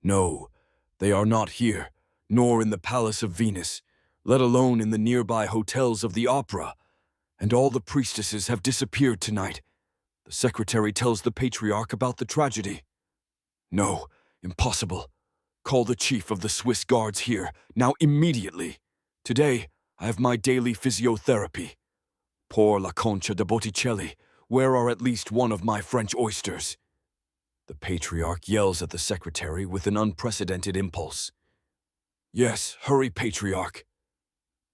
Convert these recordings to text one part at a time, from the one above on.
No, they are not here, nor in the Palace of Venus, let alone in the nearby hotels of the Opera, and all the priestesses have disappeared tonight. The secretary tells the patriarch about the tragedy. No, impossible. Call the chief of the Swiss guards here, now immediately. Today, I have my daily physiotherapy. Poor La Concha de Botticelli, where are at least one of my French oysters? The patriarch yells at the secretary with an unprecedented impulse. Yes, hurry, patriarch.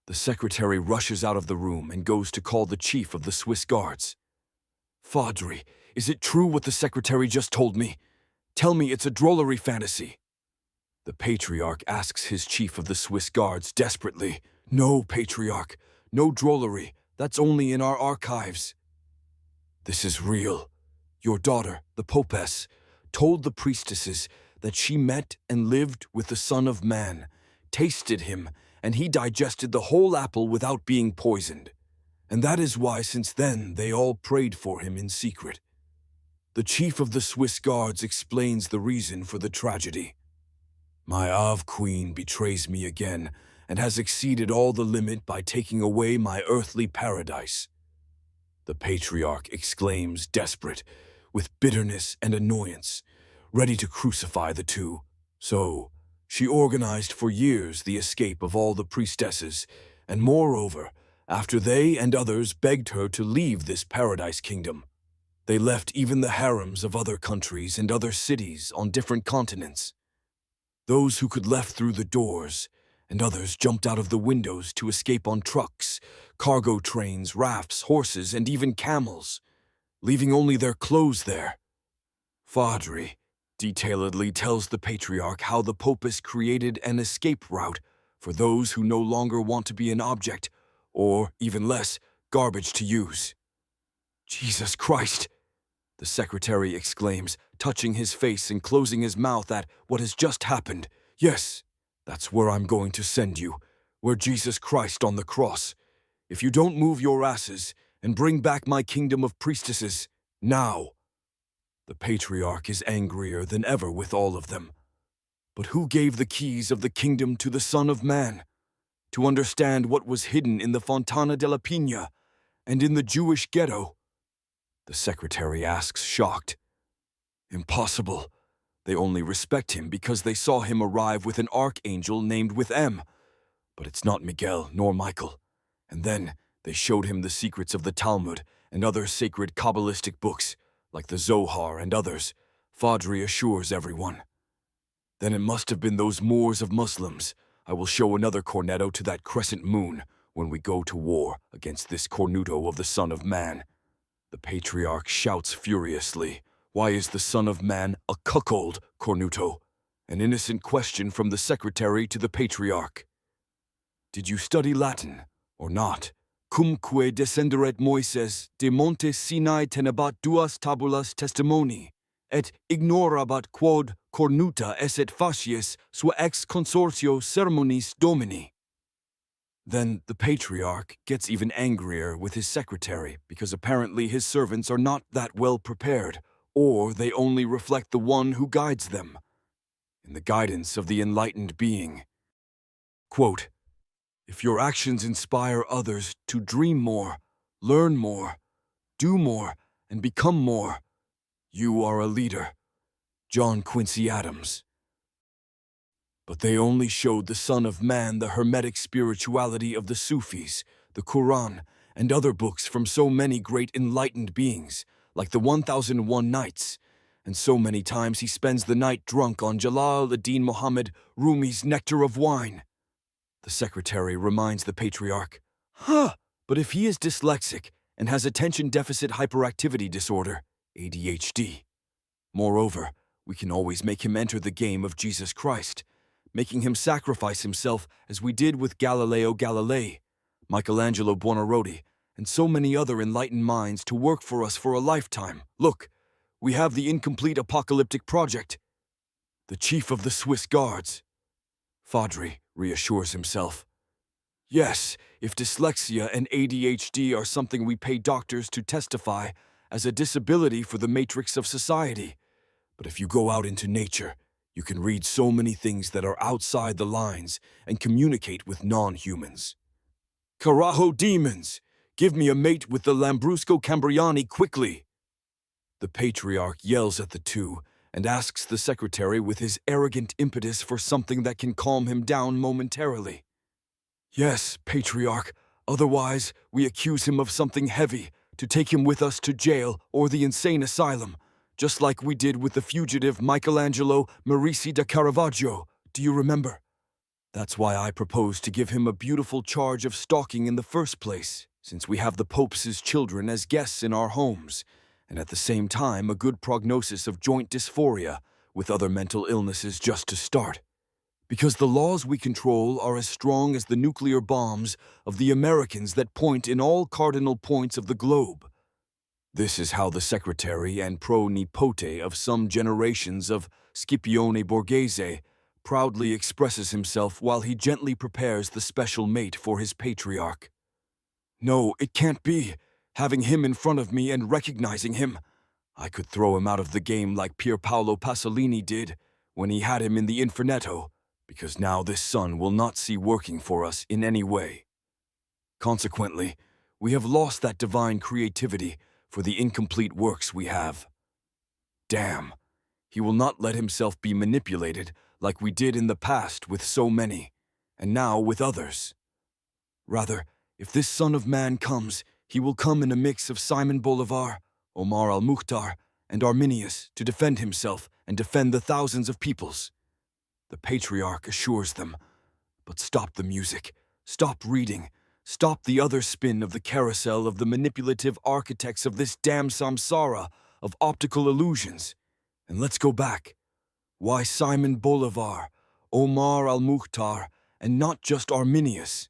The secretary rushes out of the room and goes to call the chief of the Swiss guards. Fadri, is it true what the secretary just told me? Tell me it's a drollery fantasy. The patriarch asks his chief of the Swiss guards desperately. No, patriarch, no drollery, that's only in our archives. This is real. Your daughter, the popess, told the priestesses that she met and lived with the Son of Man, tasted him, and he digested the whole apple without being poisoned. And that is why since then they all prayed for him in secret. The chief of the Swiss guards explains the reason for the tragedy. My Ave Queen betrays me again and has exceeded all the limit by taking away my earthly paradise. The patriarch exclaims, desperate, with bitterness and annoyance, ready to crucify the two. So, she organized for years the escape of all the priestesses, and moreover, after they and others begged her to leave this paradise kingdom, they left even the harems of other countries and other cities on different continents. Those who could left through the doors, and others jumped out of the windows to escape on trucks, cargo trains, rafts, horses, and even camels, leaving only their clothes there. Fadri detailedly tells the patriarch how the popess created an escape route for those who no longer want to be an object, or, even less, garbage to use. Jesus Christ! The secretary exclaims, touching his face and closing his mouth at what has just happened. Yes, that's where I'm going to send you, where Jesus Christ on the cross. If you don't move your asses and bring back my kingdom of priestesses, now. The patriarch is angrier than ever with all of them. But who gave the keys of the kingdom to the Son of Man? To understand what was hidden in the Fontana della Pina and in the Jewish ghetto? The secretary asks, shocked. Impossible. They only respect him because they saw him arrive with an archangel named with M. But it's not Miguel nor Michael. And then they showed him the secrets of the Talmud and other sacred Kabbalistic books, like the Zohar and others, Fadri assures everyone. Then it must have been those Moors of Muslims. I will show another cornetto to that crescent moon when we go to war against this cornuto of the Son of Man. The patriarch shouts furiously, why is the Son of Man a cuckold, cornuto? An innocent question from the secretary to the patriarch. Did you study Latin, or not? Cumque descenderet Moises de monte Sinai tenebat duas tabulas testimoni, et ignorabat quod cornuta esset facies sua ex consortio sermonis domini. Then the patriarch gets even angrier with his secretary because apparently his servants are not that well prepared, or they only reflect the one who guides them, in the guidance of the enlightened being. Quote, if your actions inspire others to dream more, learn more, do more, and become more, you are a leader. John Quincy Adams. But they only showed the Son of Man the hermetic spirituality of the Sufis, the Quran, and other books from so many great enlightened beings, like the 1001 Nights, and so many times he spends the night drunk on Jalal ad-Din Muhammad Rumi's nectar of wine. The secretary reminds the patriarch, but if he is dyslexic and has attention deficit hyperactivity disorder, ADHD. Moreover, we can always make him enter the game of Jesus Christ, making him sacrifice himself as we did with Galileo Galilei, Michelangelo Buonarroti, and so many other enlightened minds to work for us for a lifetime. Look, we have the incomplete apocalyptic project. The chief of the Swiss guards. Fadri reassures himself. Yes, if dyslexia and ADHD are something we pay doctors to testify as a disability for the matrix of society. But if you go out into nature, You can read so many things that are outside the lines and communicate with non-humans. Carajo demons! Give me a mate with the Lambrusco Cambriani quickly! The patriarch yells at the two and asks the secretary with his arrogant impetus for something that can calm him down momentarily. Yes, patriarch, otherwise we accuse him of something heavy to take him with us to jail or the insane asylum, just like we did with the fugitive Michelangelo Merisi da Caravaggio. Do you remember? That's why I propose to give him a beautiful charge of stalking in the first place, since we have the Pope's children as guests in our homes, and at the same time a good prognosis of joint dysphoria with other mental illnesses just to start. Because the laws we control are as strong as the nuclear bombs of the Americans that point in all cardinal points of the globe. This is how the secretary and pro-nipote of some generations of Scipione Borghese proudly expresses himself while he gently prepares the special mate for his patriarch. No, it can't be. Having him in front of me and recognizing him, I could throw him out of the game like Pier Paolo Pasolini did when he had him in the Infernetto, because now this son will not see working for us in any way. Consequently, we have lost that divine creativity for the incomplete works we have. Damn, he will not let himself be manipulated like we did in the past with so many, and now with others. Rather, if this Son of Man comes, he will come in a mix of Simon Bolivar, Omar al-Mukhtar, and Arminius to defend himself and defend the thousands of peoples. The patriarch assures them, but stop the music, stop reading, stop the other spin of the carousel of the manipulative architects of this damn samsara of optical illusions, and let's go back. Why Simon Bolivar, Omar al-Mukhtar, and not just Arminius?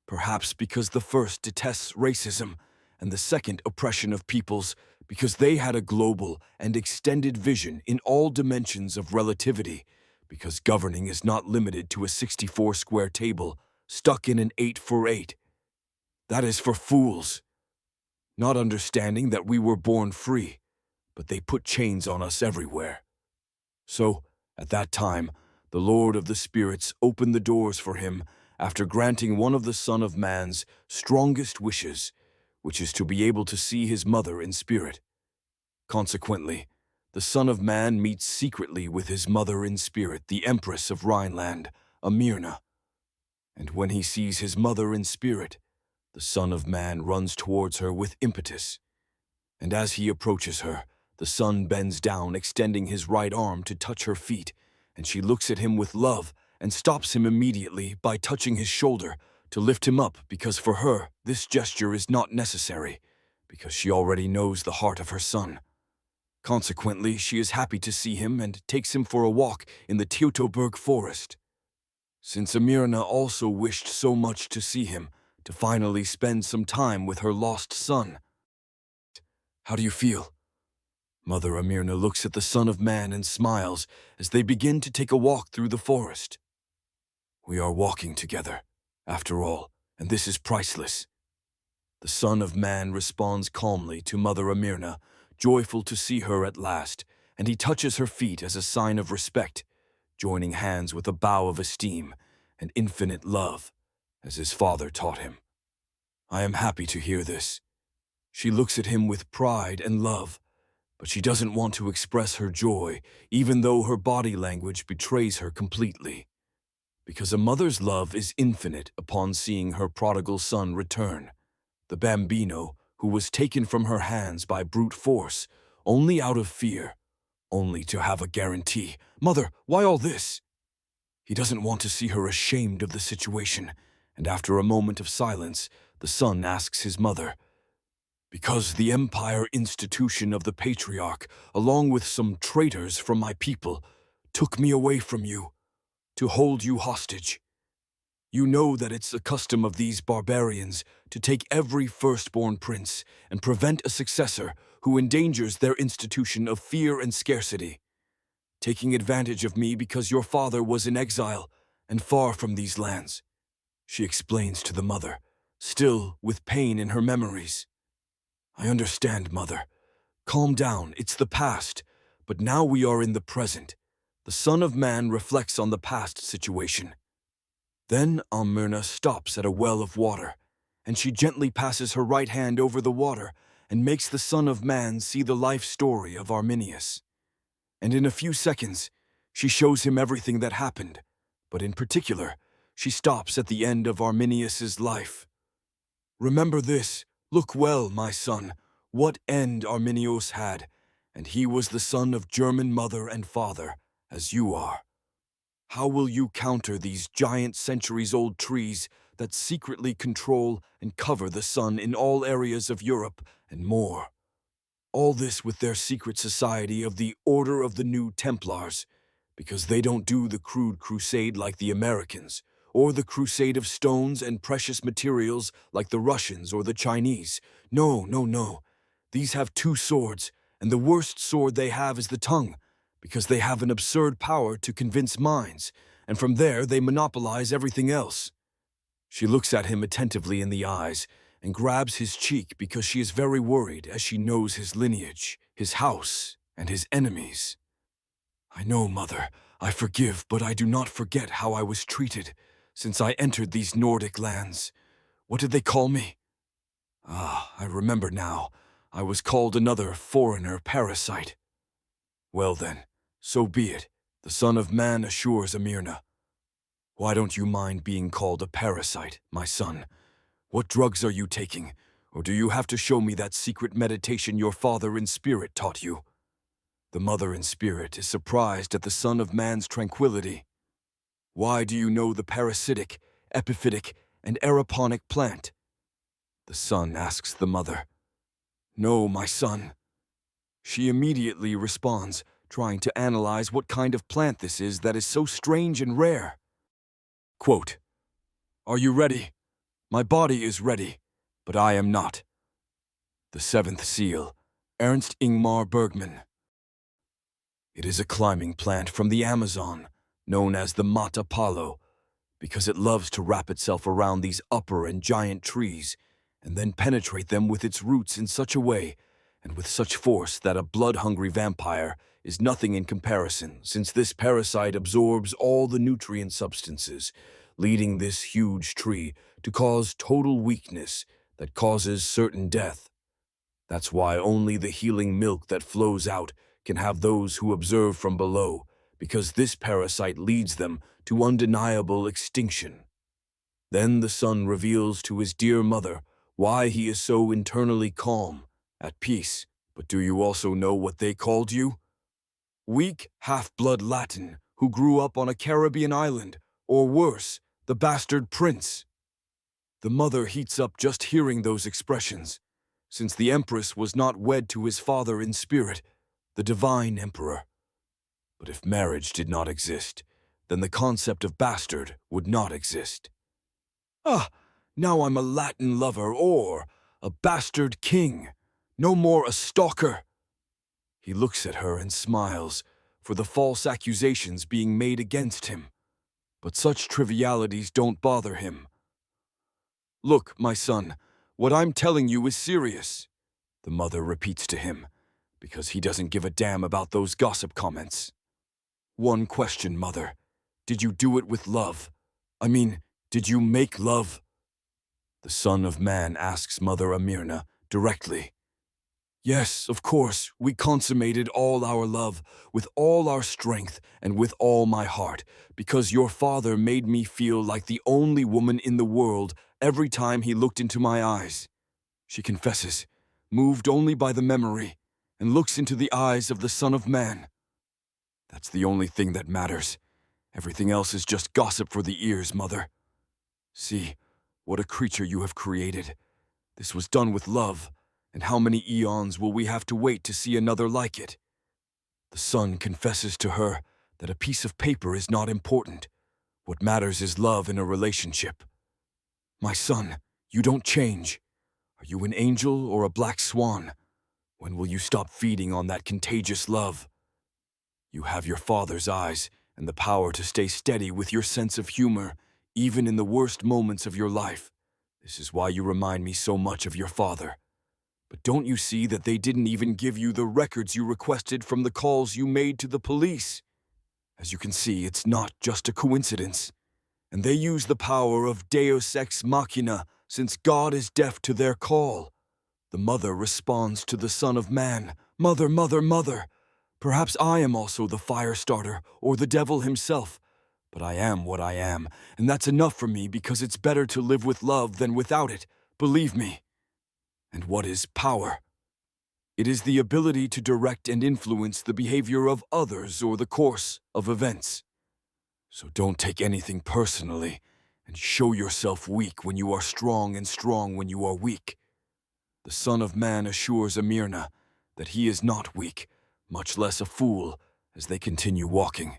Perhaps because the first detests racism, and the second oppression of peoples, because they had a global and extended vision in all dimensions of relativity, because governing is not limited to a 64-square table stuck in an 8x8. That is for fools, not understanding that we were born free, but they put chains on us everywhere. So, at that time, the Lord of the Spirits opened the doors for him after granting one of the Son of Man's strongest wishes, which is to be able to see his mother in spirit. Consequently, the Son of Man meets secretly with his mother in spirit, the Empress of Rhineland, Amirna. And when he sees his mother in spirit, the Son of Man runs towards her with impetus. And as he approaches her, the Son bends down, extending his right arm to touch her feet, and she looks at him with love and stops him immediately by touching his shoulder to lift him up, because for her, this gesture is not necessary, because she already knows the heart of her son. Consequently, she is happy to see him and takes him for a walk in the Teutoburg forest. Since Amirna also wished so much to see him, to finally spend some time with her lost son. How do you feel? Mother Amirna looks at the Son of Man and smiles as they begin to take a walk through the forest. We are walking together, after all, and this is priceless. The Son of Man responds calmly to Mother Amirna, joyful to see her at last, and he touches her feet as a sign of respect, joining hands with a bow of esteem and infinite love, as his father taught him. I am happy to hear this. She looks at him with pride and love, but she doesn't want to express her joy, even though her body language betrays her completely. Because a mother's love is infinite upon seeing her prodigal son return, the bambino who was taken from her hands by brute force, only out of fear, only to have a guarantee. Mother, why all this? He doesn't want to see her ashamed of the situation, and after a moment of silence, the son asks his mother, because the empire institution of the patriarch, along with some traitors from my people, took me away from you, to hold you hostage. You know that it's the custom of these barbarians to take every firstborn prince and prevent a successor who endangers their institution of fear and scarcity, taking advantage of me because your father was in exile and far from these lands, she explains to the mother, still with pain in her memories. I understand, Mother. Calm down, it's the past, but now we are in the present. The Son of Man reflects on the past situation. Then Almyrna stops at a well of water, and she gently passes her right hand over the water and makes the Son of Man see the life story of Arminius. And in a few seconds, she shows him everything that happened, but in particular, she stops at the end of Arminius's life. Remember this, look well, my son, what end Arminius had, and he was the son of German mother and father, as you are. How will you counter these giant centuries-old trees that secretly control and cover the sun in all areas of Europe and more? All this with their secret society of the Order of the New Templars, because they don't do the crude crusade like the Americans, or the crusade of stones and precious materials like the Russians or the Chinese. No, no, no. These have two swords, and the worst sword they have is the tongue, because they have an absurd power to convince minds, and from there they monopolize everything else. She looks at him attentively in the eyes and grabs his cheek because she is very worried as she knows his lineage, his house, and his enemies. I know, Mother, I forgive, but I do not forget how I was treated since I entered these Nordic lands. What did they call me? Ah, I remember now. I was called another foreigner parasite. Well then, so be it, the Son of Man assures Almyrna. Why don't you mind being called a parasite, my son? What drugs are you taking, or do you have to show me that secret meditation your father in spirit taught you? The mother in spirit is surprised at the Son of Man's tranquility. Why do you know the parasitic, epiphytic, and aeroponic plant? The son asks the mother. No, my son. She immediately responds, trying to analyze what kind of plant this is that is so strange and rare. Quote, Are you ready? My body is ready, but I am not. The Seventh Seal, Ernst Ingmar Bergman. It is a climbing plant from the Amazon, known as the Mata Palo, because it loves to wrap itself around these upper and giant trees, and then penetrate them with its roots in such a way, and with such force that a blood-hungry vampire is nothing in comparison, since this parasite absorbs all the nutrient substances, leading this huge tree to cause total weakness that causes certain death. That's why only the healing milk that flows out can have those who observe from below, because this parasite leads them to undeniable extinction. Then the son reveals to his dear mother why he is so internally calm, at peace. But do you also know what they called you? Weak half-blood Latin who grew up on a Caribbean island, or worse, the bastard prince. The mother heats up just hearing those expressions, since the empress was not wed to his father in spirit, the divine emperor. But if marriage did not exist, then the concept of bastard would not exist. Ah, now I'm a Latin lover or a bastard king, no more a stalker. He looks at her and smiles for the false accusations being made against him. But such trivialities don't bother him. Look, my son, what I'm telling you is serious, the mother repeats to him, because he doesn't give a damn about those gossip comments. One question, mother. Did you do it with love? I mean, did you make love? The Son of Man asks Mother Almyrna directly. Yes, of course, we consummated all our love, with all our strength and with all my heart, because your father made me feel like the only woman in the world every time he looked into my eyes. She confesses, moved only by the memory, and looks into the eyes of the Son of Man. That's the only thing that matters. Everything else is just gossip for the ears, Mother. See, what a creature you have created. This was done with love, and how many eons will we have to wait to see another like it? The son confesses to her that a piece of paper is not important. What matters is love in a relationship. My son, you don't change. Are you an angel or a black swan? When will you stop feeding on that contagious love? You have your father's eyes and the power to stay steady with your sense of humor, even in the worst moments of your life. This is why you remind me so much of your father. But don't you see that they didn't even give you the records you requested from the calls you made to the police? As you can see, it's not just a coincidence. And they use the power of Deus ex machina, since God is deaf to their call. The mother responds to the Son of Man, "Mother, mother, mother." Perhaps I am also the fire starter, or the devil himself. But I am what I am, and that's enough for me because it's better to live with love than without it, believe me. And what is power? It is the ability to direct and influence the behavior of others or the course of events. So don't take anything personally, and show yourself weak when you are strong and strong when you are weak. The Son of Man assures Amirna that he is not weak, much less a fool, as they continue walking.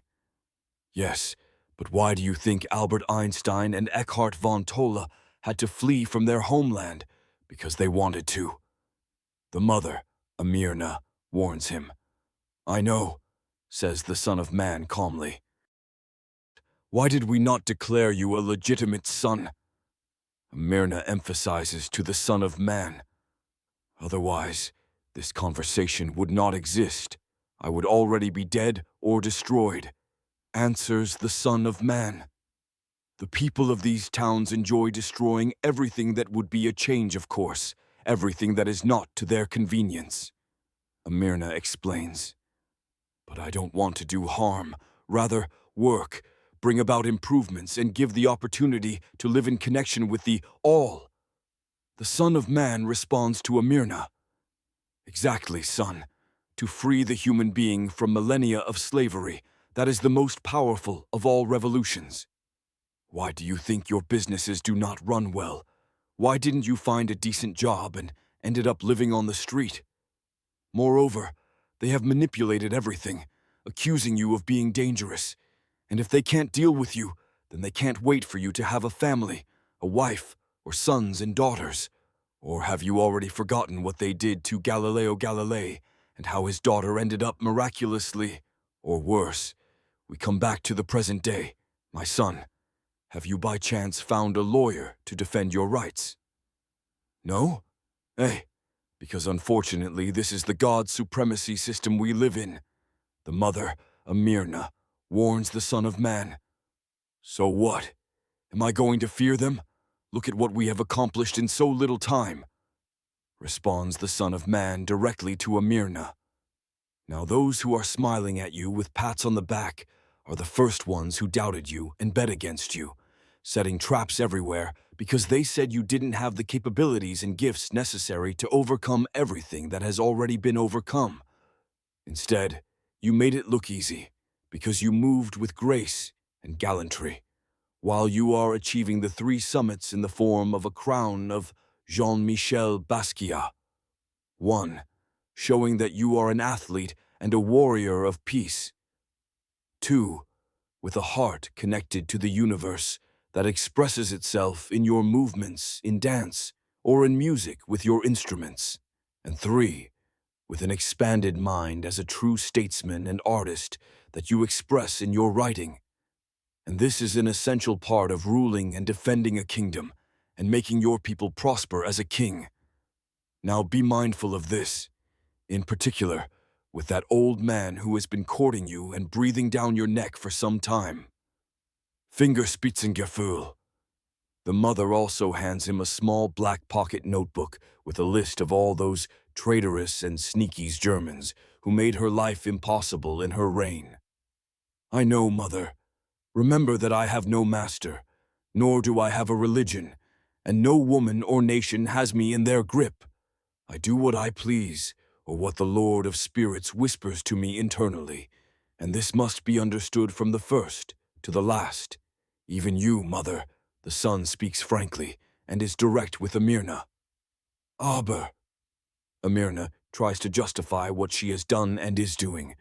Yes, but why do you think Albert Einstein and Eckhart von Tolle had to flee from their homeland? Because they wanted to. The mother, Amirna, warns him. "I know," says the Son of Man calmly. "Why did we not declare you a legitimate son?" Amirna emphasizes to the Son of Man. "Otherwise, this conversation would not exist. I would already be dead or destroyed," answers the Son of Man. "The people of these towns enjoy destroying everything that would be a change of course, everything that is not to their convenience." Amirna explains. "But I don't want to do harm, rather work, bring about improvements, and give the opportunity to live in connection with the all." The Son of Man responds to Amirna. "Exactly, son. To free the human being from millennia of slavery, that is the most powerful of all revolutions. Why do you think your businesses do not run well? Why didn't you find a decent job and ended up living on the street? Moreover, they have manipulated everything, accusing you of being dangerous. And if they can't deal with you, then they can't wait for you to have a family, a wife, or sons and daughters. Or have you already forgotten what they did to Galileo Galilei and how his daughter ended up miraculously? Or worse, we come back to the present day. My son, have you by chance found a lawyer to defend your rights? No? Eh, because unfortunately this is the God supremacy system we live in. The mother, Amirna, warns the Son of Man. So what? Am I going to fear them? Look at what we have accomplished in so little time, responds the Son of Man directly to Amirna. Now those who are smiling at you with pats on the back are the first ones who doubted you and bet against you, setting traps everywhere because they said you didn't have the capabilities and gifts necessary to overcome everything that has already been overcome. Instead, you made it look easy because you moved with grace and gallantry, while you are achieving the 3 summits in the form of a crown of Jean-Michel Basquiat. 1. Showing that you are an athlete and a warrior of peace. 2. With a heart connected to the universe that expresses itself in your movements in dance or in music with your instruments. And 3. With an expanded mind as a true statesman and artist that you express in your writing. And this is an essential part of ruling and defending a kingdom and making your people prosper as a king. Now be mindful of this, in particular, with that old man who has been courting you and breathing down your neck for some time. Fingerspitzengefühl. The mother also hands him a small black pocket notebook with a list of all those traitorous and sneaky Germans who made her life impossible in her reign. I know, mother. Remember that I have no master, nor do I have a religion, and no woman or nation has me in their grip. I do what I please, or what the Lord of Spirits whispers to me internally, and this must be understood from the first to the last. Even you, mother, the son speaks frankly and is direct with Amirna. Aber. Amirna tries to justify what she has done and is doing,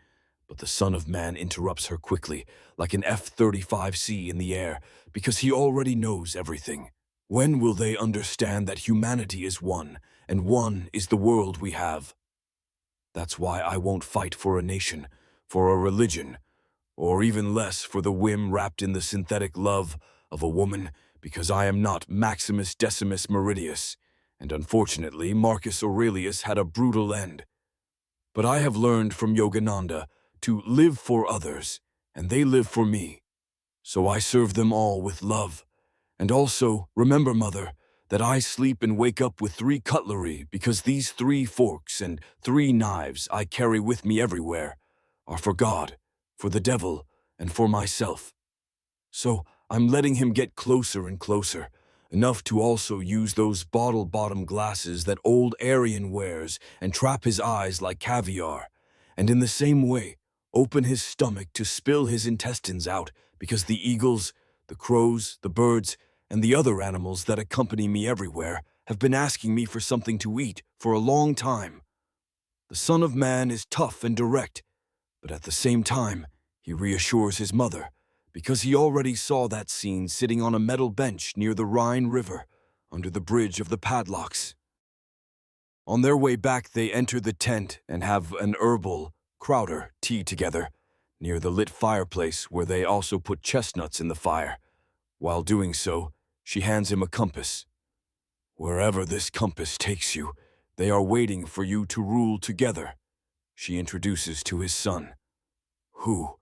but the Son of Man interrupts her quickly, like an F-35C in the air, because he already knows everything. When will they understand that humanity is one, and one is the world we have? That's why I won't fight for a nation, for a religion, or even less for the whim wrapped in the synthetic love of a woman, because I am not Maximus Decimus Meridius, and unfortunately Marcus Aurelius had a brutal end. But I have learned from Yogananda to live for others and they live for me. So I serve them all with love. And also, remember, Mother, that I sleep and wake up with 3 cutlery because these 3 forks and 3 knives I carry with me everywhere are for God, for the devil, and for myself. So I'm letting him get closer and closer, enough to also use those bottle-bottom glasses that old Aryan wears and trap his eyes like caviar, and in the same way, open his stomach to spill his intestines out because the eagles, the crows, the birds, and the other animals that accompany me everywhere have been asking me for something to eat for a long time. The Son of Man is tough and direct, but at the same time, he reassures his mother, because he already saw that scene sitting on a metal bench near the Rhine River, under the bridge of the padlocks. On their way back, they enter the tent and have an herbal, Crowder, tea together, near the lit fireplace where they also put chestnuts in the fire. While doing so, she hands him a compass. Wherever this compass takes you, they are waiting for you to rule together, she introduces to his son. Who?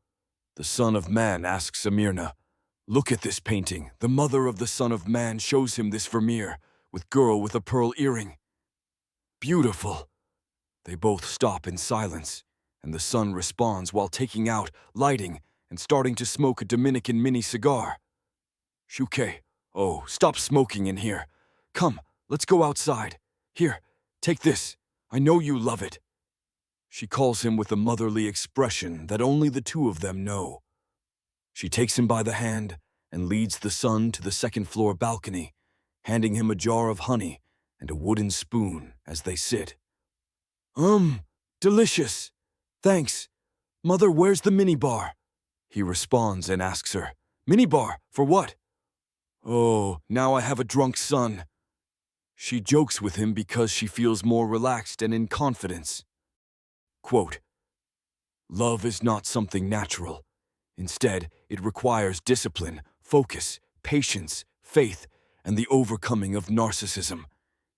The Son of Man asks Amirna. Look at this painting. The mother of the Son of Man shows him this Vermeer, with girl with a pearl earring. Beautiful. They both stop in silence, and the son responds while taking out, lighting, and starting to smoke a Dominican mini cigar. Shuke, oh, stop smoking in here. Come, let's go outside. Here, take this. I know you love it. She calls him with a motherly expression that only the two of them know. She takes him by the hand and leads the son to the second-floor balcony, handing him a jar of honey and a wooden spoon as they sit. Delicious. Thanks. Mother, where's the minibar? He responds and asks her, Minibar, for what? Oh, now I have a drunk son. She jokes with him because she feels more relaxed and in confidence. Quote, Love is not something natural. Instead, it requires discipline, focus, patience, faith, and the overcoming of narcissism.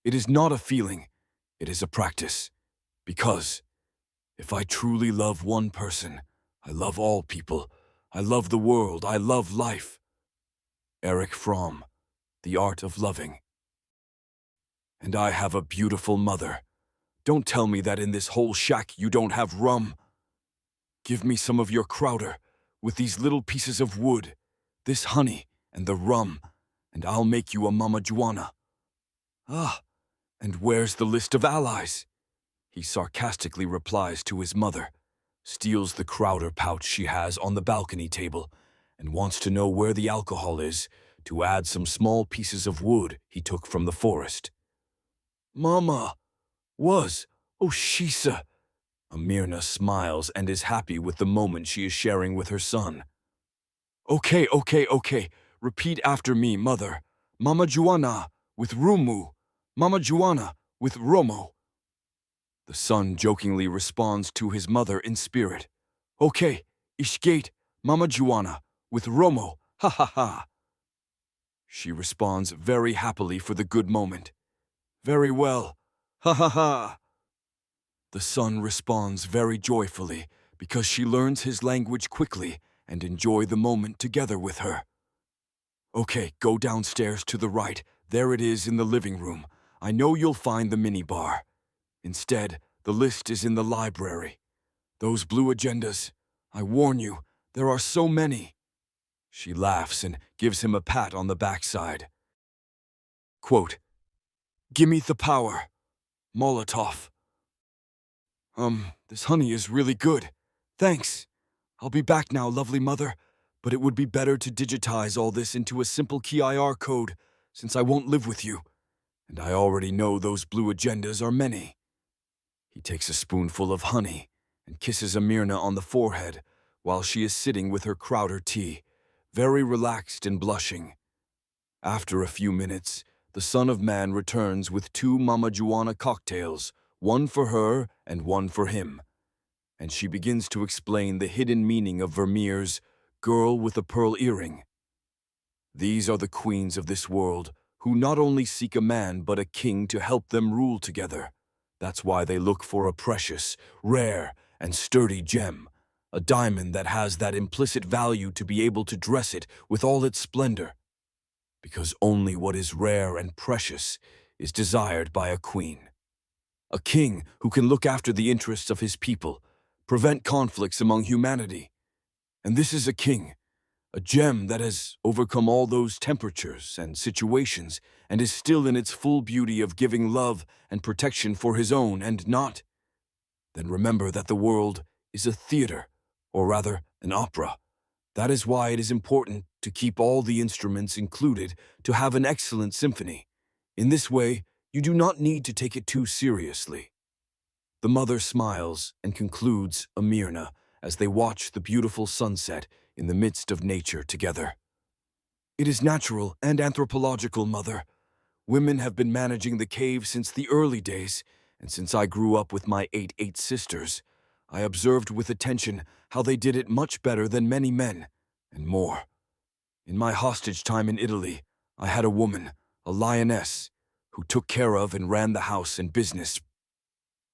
It is not a feeling, it is a practice. Because if I truly love one person, I love all people, I love the world, I love life. Erich Fromm, The Art of Loving. And I have a beautiful mother. Don't tell me that in this whole shack you don't have rum. Give me some of your Crowder, with these little pieces of wood, this honey and the rum, and I'll make you a Mama Juana. Ah, and where's the list of allies? He sarcastically replies to his mother, steals the Crowder pouch she has on the balcony table, and wants to know where the alcohol is to add some small pieces of wood he took from the forest. Mama, oh Shisa. Amirna smiles and is happy with the moment she is sharing with her son. Okay. Repeat after me, mother. Mama Juana with Rumu. Mama Juana with Romo. The son jokingly responds to his mother in spirit. Okay, Ishgate, Mama Juana with Romo. Ha ha ha. She responds very happily for the good moment. Very well. Ha ha ha. The son responds very joyfully because she learns his language quickly and enjoy the moment together with her. Okay, go downstairs to the right. There it is in the living room. I know you'll find the minibar. Instead, the list is in the library. Those blue agendas, I warn you, there are so many. She laughs and gives him a pat on the backside. Quote, Gimme the power. Molotov. This honey is really good. Thanks. I'll be back now, lovely mother, but it would be better to digitize all this into a simple key IR code, since I won't live with you. And I already know those blue agendas are many. He takes a spoonful of honey and kisses Amirna on the forehead while she is sitting with her Crowder tea, very relaxed and blushing. After a few minutes, the Son of Man returns with 2 Mama Juana cocktails, one for her and one for him. And she begins to explain the hidden meaning of Vermeer's girl with a pearl earring. These are the queens of this world, who not only seek a man but a king to help them rule together. That's why they look for a precious, rare, and sturdy gem, a diamond that has that implicit value to be able to dress it with all its splendor, because only what is rare and precious is desired by a queen. A king who can look after the interests of his people, prevent conflicts among humanity. And this is a king, a gem that has overcome all those temperatures and situations and is still in its full beauty of giving love and protection for his own and not. Then remember that the world is a theater, or rather an opera. That is why it is important to keep all the instruments included to have an excellent symphony. In this way, you do not need to take it too seriously. The mother smiles and concludes Amirna as they watch the beautiful sunset in the midst of nature together. It is natural and anthropological, mother. Women have been managing the cave since the early days, and since I grew up with my eight sisters, I observed with attention how they did it much better than many men, and more. In my hostage time in Italy, I had a woman, a lioness, who took care of and ran the house and business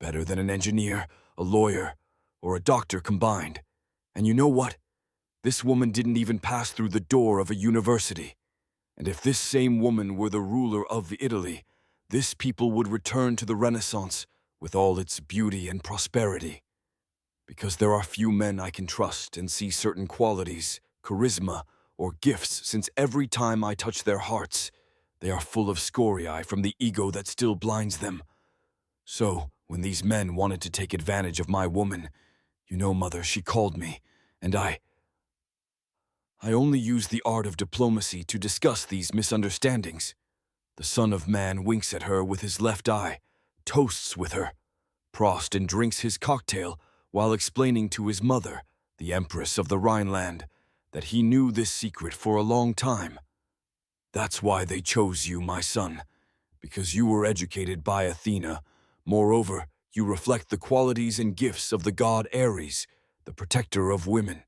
better than an engineer, a lawyer, or a doctor combined. And you know what? This woman didn't even pass through the door of a university. And if this same woman were the ruler of Italy, this people would return to the Renaissance with all its beauty and prosperity. Because there are few men I can trust and see certain qualities, charisma, or gifts, since every time I touch their hearts, they are full of scoriae from the ego that still blinds them. So, when these men wanted to take advantage of my woman, you know, mother, she called me, and I only used the art of diplomacy to discuss these misunderstandings. The Son of Man winks at her with his left eye, toasts with her, prosts and drinks his cocktail while explaining to his mother, the Empress of the Rhineland, that he knew this secret for a long time. That's why they chose you, my son, because you were educated by Athena. Moreover, you reflect the qualities and gifts of the god Ares, the protector of women,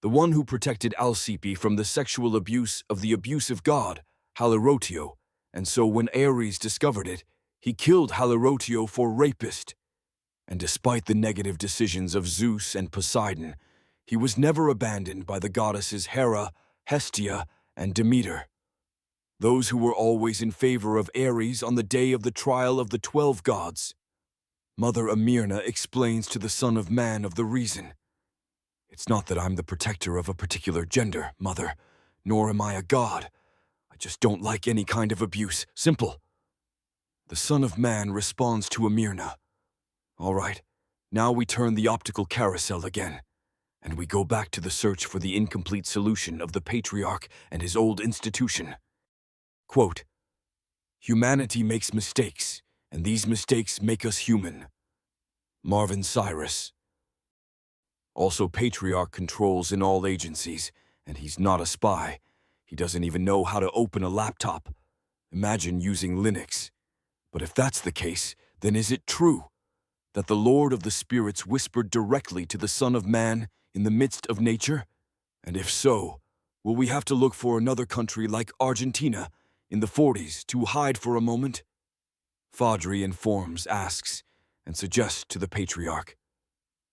the one who protected Alcippe from the sexual abuse of the abusive god, Halirotio, and so when Ares discovered it, he killed Halirotio for rapist. And despite the negative decisions of Zeus and Poseidon, he was never abandoned by the goddesses Hera, Hestia, and Demeter. Those who were always in favor of Ares on the day of the trial of the 12 gods. Mother Amirna explains to the Son of Man of the reason. It's not that I'm the protector of a particular gender, mother, nor am I a god. I just don't like any kind of abuse. Simple. The Son of Man responds to Amirna. All right, now we turn the optical carousel again, and we go back to the search for the incomplete solution of the patriarch and his old institution. Quote, humanity makes mistakes, and these mistakes make us human. Marvin Cyrus. Also, patriarch controls in all agencies, and he's not a spy. He doesn't even know how to open a laptop. Imagine using Linux. But if that's the case, then is it true that the Lord of the Spirits whispered directly to the Son of Man in the midst of nature? And if so, will we have to look for another country like Argentina in the 40s to hide for a moment? Fadri informs, asks, and suggests to the patriarch.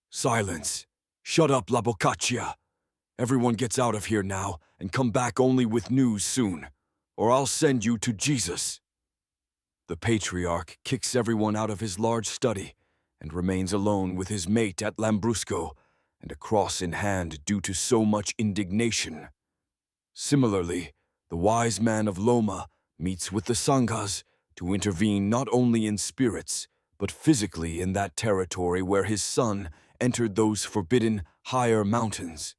Silence. Shut up, La Boccaccia. Everyone gets out of here now and come back only with news soon, or I'll send you to Jesus. The patriarch kicks everyone out of his large study and remains alone with his mate at Lambrusco and a cross in hand due to so much indignation. Similarly, the wise man of Loma meets with the Sanghas to intervene not only in spirits, but physically in that territory where his son entered those forbidden higher mountains.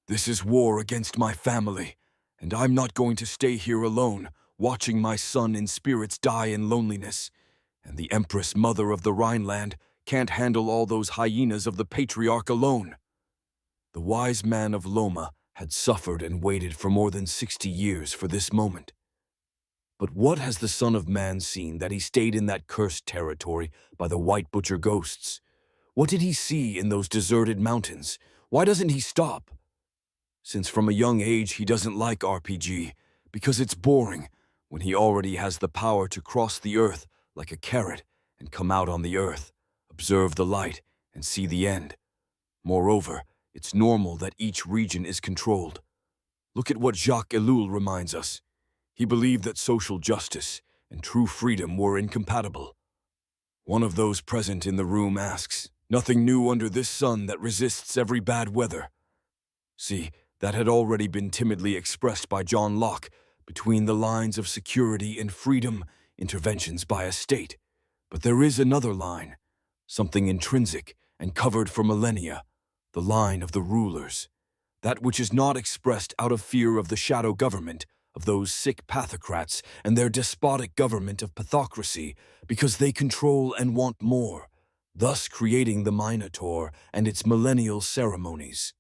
This is war against my family, and I'm not going to stay here alone, watching my son in spirits die in loneliness, and the Empress Mother of the Rhineland can't handle all those hyenas of the patriarch alone. The wise man of Loma had suffered and waited for more than 60 years for this moment. But what has the Son of Man seen that he stayed in that cursed territory by the white butcher ghosts? What did he see in those deserted mountains? Why doesn't he stop? Since from a young age he doesn't like RPG, because it's boring, when he already has the power to cross the earth like a carrot and come out on the earth, observe the light, and see the end. Moreover, it's normal that each region is controlled. Look at what Jacques Ellul reminds us. He believed that social justice and true freedom were incompatible. One of those present in the room asks, "Nothing new under this sun that resists every bad weather." See, that had already been timidly expressed by John Locke between the lines of security and freedom, interventions by a state. But there is another line, something intrinsic and covered for millennia, the line of the rulers, that which is not expressed out of fear of the shadow government, of those sick pathocrats and their despotic government of pathocracy, because they control and want more, thus creating the Minotaur and its millennial ceremonies.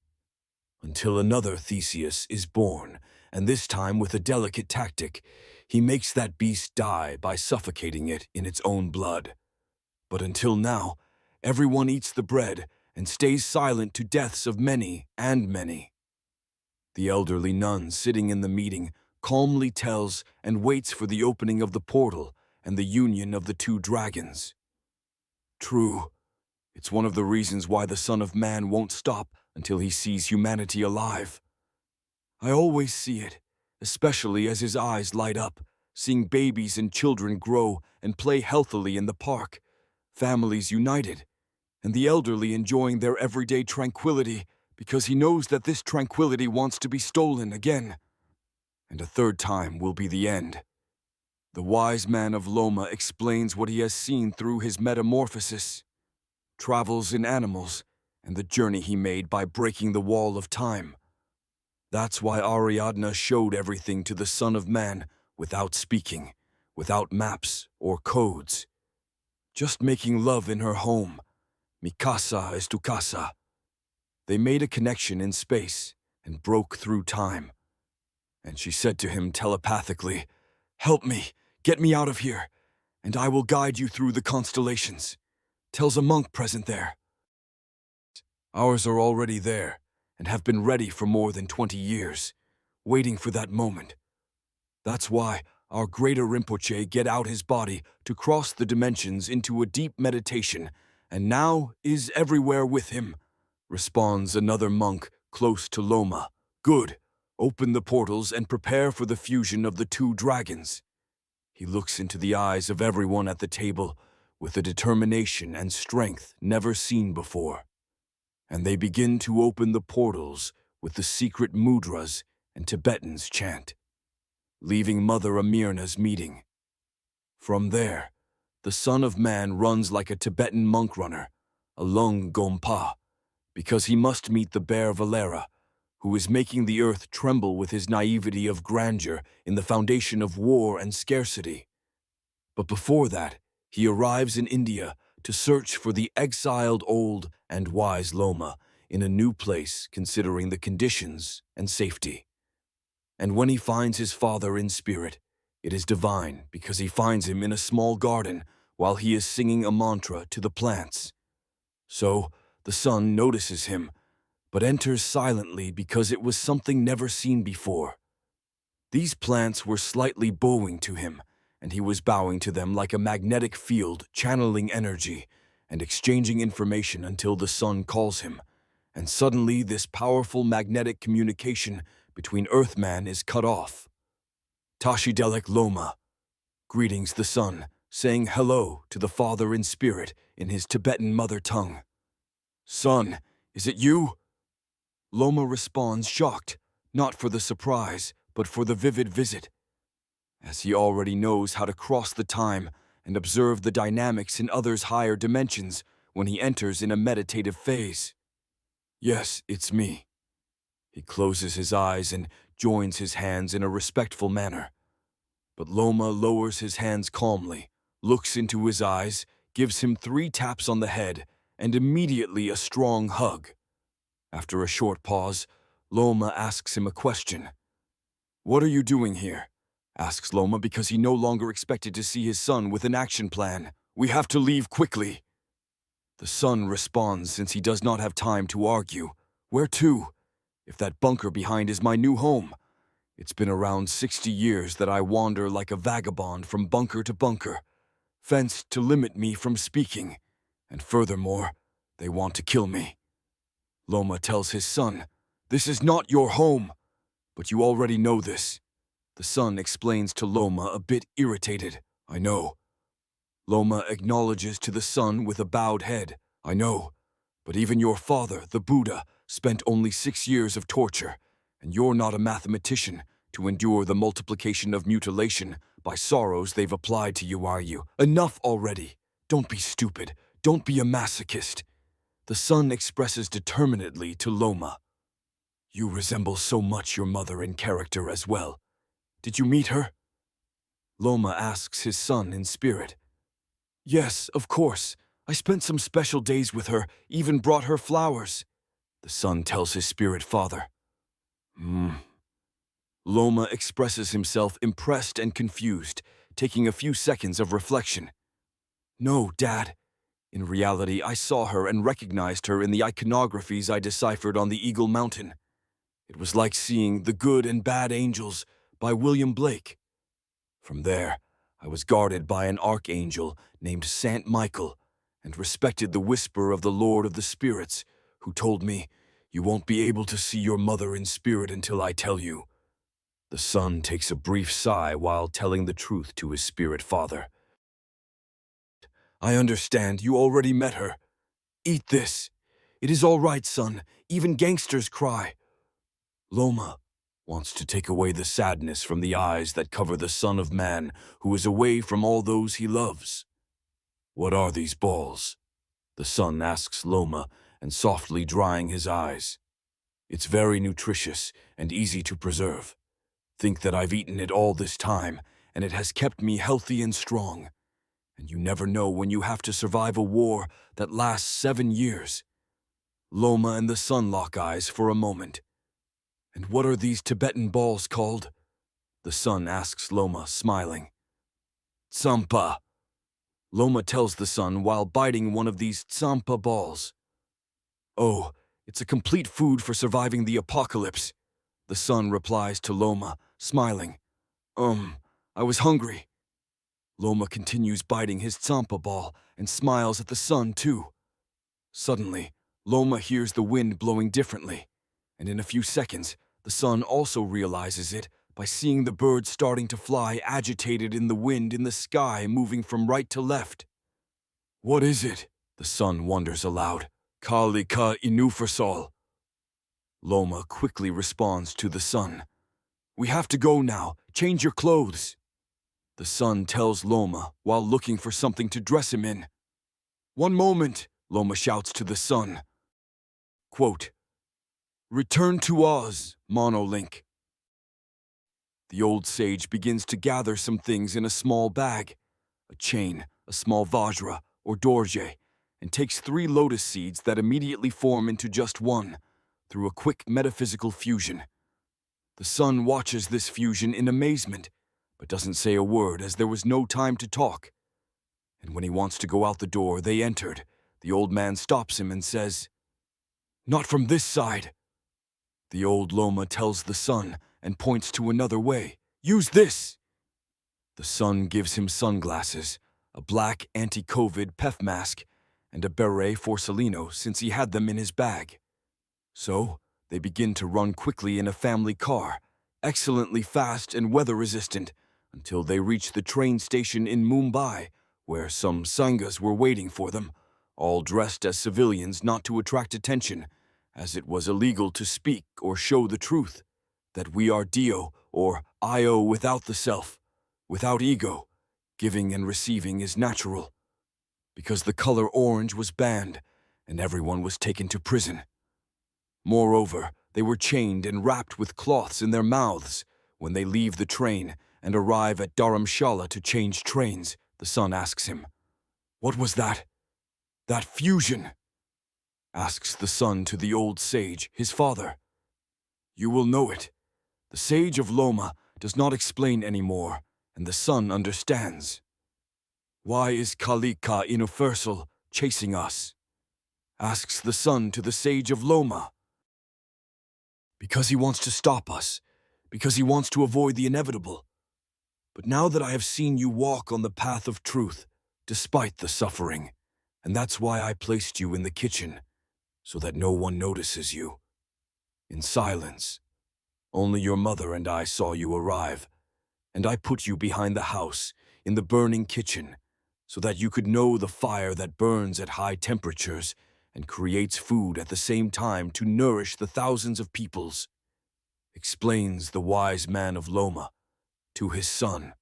Until another Theseus is born, and this time with a delicate tactic, he makes that beast die by suffocating it in its own blood. But until now, everyone eats the bread and stays silent to deaths of many and many. The elderly nun sitting in the meeting calmly tells and waits for the opening of the portal and the union of the two dragons. True, it's one of the reasons why the Son of Man won't stop until he sees humanity alive. I always see it, especially as his eyes light up, seeing babies and children grow and play healthily in the park, families united, and the elderly enjoying their everyday tranquility because he knows that this tranquility wants to be stolen again. And a third time will be the end. The wise man of Loma explains what he has seen through his metamorphosis, travels in animals, and the journey he made by breaking the wall of time. That's why Ariadne showed everything to the Son of Man without speaking, without maps or codes. Just making love in her home. Mi casa es tu casa. They made a connection in space and broke through time. And she said to him telepathically, "Help me, get me out of here, and I will guide you through the constellations." Tells a monk present there. Ours are already there, and have been ready for more than 20 years, waiting for that moment. That's why our greater Rinpoche get out his body to cross the dimensions into a deep meditation, and now is everywhere with him, responds another monk close to Loma. Good, open the portals and prepare for the fusion of the two dragons. He looks into the eyes of everyone at the table with a determination and strength never seen before. And they begin to open the portals with the secret mudras and Tibetans chant, leaving Mother Amirna's meeting. From there, the Son of Man runs like a Tibetan monk runner, a lung gompa, because he must meet the bear Valera, who is making the earth tremble with his naivety of grandeur in the foundation of war and scarcity. But before that, he arrives in India to search for the exiled old and wise Loma in a new place considering the conditions and safety. And when he finds his father in spirit, it is divine because he finds him in a small garden while he is singing a mantra to the plants. So the son notices him, but enters silently because it was something never seen before. These plants were slightly bowing to him, and he was bowing to them like a magnetic field, channeling energy and exchanging information until the sun calls him. And suddenly this powerful magnetic communication between Earthman is cut off. Tashidelek Loma greetings the sun, saying hello to the father in spirit in his Tibetan mother tongue. Son, is it you? Loma responds shocked, not for the surprise, but for the vivid visit, as he already knows how to cross the time and observe the dynamics in others' higher dimensions when he enters in a meditative phase. Yes, it's me. He closes his eyes and joins his hands in a respectful manner. But Loma lowers his hands calmly, looks into his eyes, gives him 3 taps on the head, and immediately a strong hug. After a short pause, Loma asks him a question. What are you doing here? Asks Loma because he no longer expected to see his son with an action plan. We have to leave quickly. The son responds since he does not have time to argue. Where to? If that bunker behind is my new home. It's been around 60 years that I wander like a vagabond from bunker to bunker, fenced to limit me from speaking, and furthermore, they want to kill me. Loma tells his son, "This is not your home." "But you already know this." The son explains to Loma, a bit irritated. "I know." Loma acknowledges to the son with a bowed head. "I know. But even your father, the Buddha, spent only 6 years of torture, and you're not a mathematician to endure the multiplication of mutilation by sorrows they've applied to you, are you? Enough already. Don't be stupid. Don't be a masochist." The son expresses determinedly to Loma, "You resemble so much your mother in character as well. Did you meet her?" Loma asks his son in spirit. "Yes, of course. I spent some special days with her, even brought her flowers." The son tells his spirit father. Loma expresses himself impressed and confused, taking a few seconds of reflection. "No, Dad. In reality, I saw her and recognized her in the iconographies I deciphered on the Eagle Mountain. It was like seeing The Good and Bad Angels by William Blake. From there, I was guarded by an archangel named Saint Michael and respected the whisper of the Lord of the Spirits, who told me, 'You won't be able to see your mother in spirit until I tell you.'" The son takes a brief sigh while telling the truth to his spirit father. "I understand you already met her. Eat this. It is all right, son. Even gangsters cry." Loma wants to take away the sadness from the eyes that cover the Son of Man who is away from all those he loves. "What are these balls?" the son asks Loma, and softly drying his eyes. "It's very nutritious and easy to preserve. Think that I've eaten it all this time, and it has kept me healthy and strong. And you never know when you have to survive a war that lasts 7 years." Loma and the son lock eyes for a moment. "And what are these Tibetan balls called?" the son asks Loma, smiling. "Tsampa." Loma tells the son while biting one of these tsampa balls. "Oh, it's a complete food for surviving the apocalypse," the son replies to Loma, smiling. I was hungry." Loma continues biting his tsampa ball and smiles at the son too. Suddenly, Loma hears the wind blowing differently, and in a few seconds, the son also realizes it by seeing the birds starting to fly agitated in the wind in the sky moving from right to left. "What is it?" the son wonders aloud. "Kali ka inufersal." Loma quickly responds to the son. "We have to go now. Change your clothes." The son tells Loma while looking for something to dress him in. "One moment," Loma shouts to the son. Quote, "Return to Oz, Monolink." The old sage begins to gather some things in a small bag, a chain, a small vajra, or dorje, and takes 3 lotus seeds that immediately form into just one, through a quick metaphysical fusion. The son watches this fusion in amazement, but doesn't say a word as there was no time to talk. And when he wants to go out the door they entered, the old man stops him and says, "Not from this side." The old Loma tells the son and points to another way. "Use this." The son gives him sunglasses, a black anti-COVID PEF mask, and a beret for Salino since he had them in his bag. So, they begin to run quickly in a family car, excellently fast and weather-resistant, until they reach the train station in Mumbai, where some Sanghas were waiting for them, all dressed as civilians not to attract attention, as it was illegal to speak or show the truth, that we are Dio, or Io without the self, without ego. Giving and receiving is natural. Because the color orange was banned, and everyone was taken to prison. Moreover, they were chained and wrapped with cloths in their mouths when they leave the train and arrive at Dharamshala to change trains. The son asks him, "What was that? That fusion?" Asks the son to the old sage, his father. "You will know it. The sage of Loma does not explain anymore, and the son understands." "Why is Kalika Universal chasing us?" Asks the son to the sage of Loma. "Because he wants to stop us, because he wants to avoid the inevitable. But now that I have seen you walk on the path of truth, despite the suffering, and that's why I placed you in the kitchen, so that no one notices you. In silence, only your mother and I saw you arrive, and I put you behind the house in the burning kitchen so that you could know the fire that burns at high temperatures and creates food at the same time to nourish the thousands of peoples, explains the wise man of Loma to his son.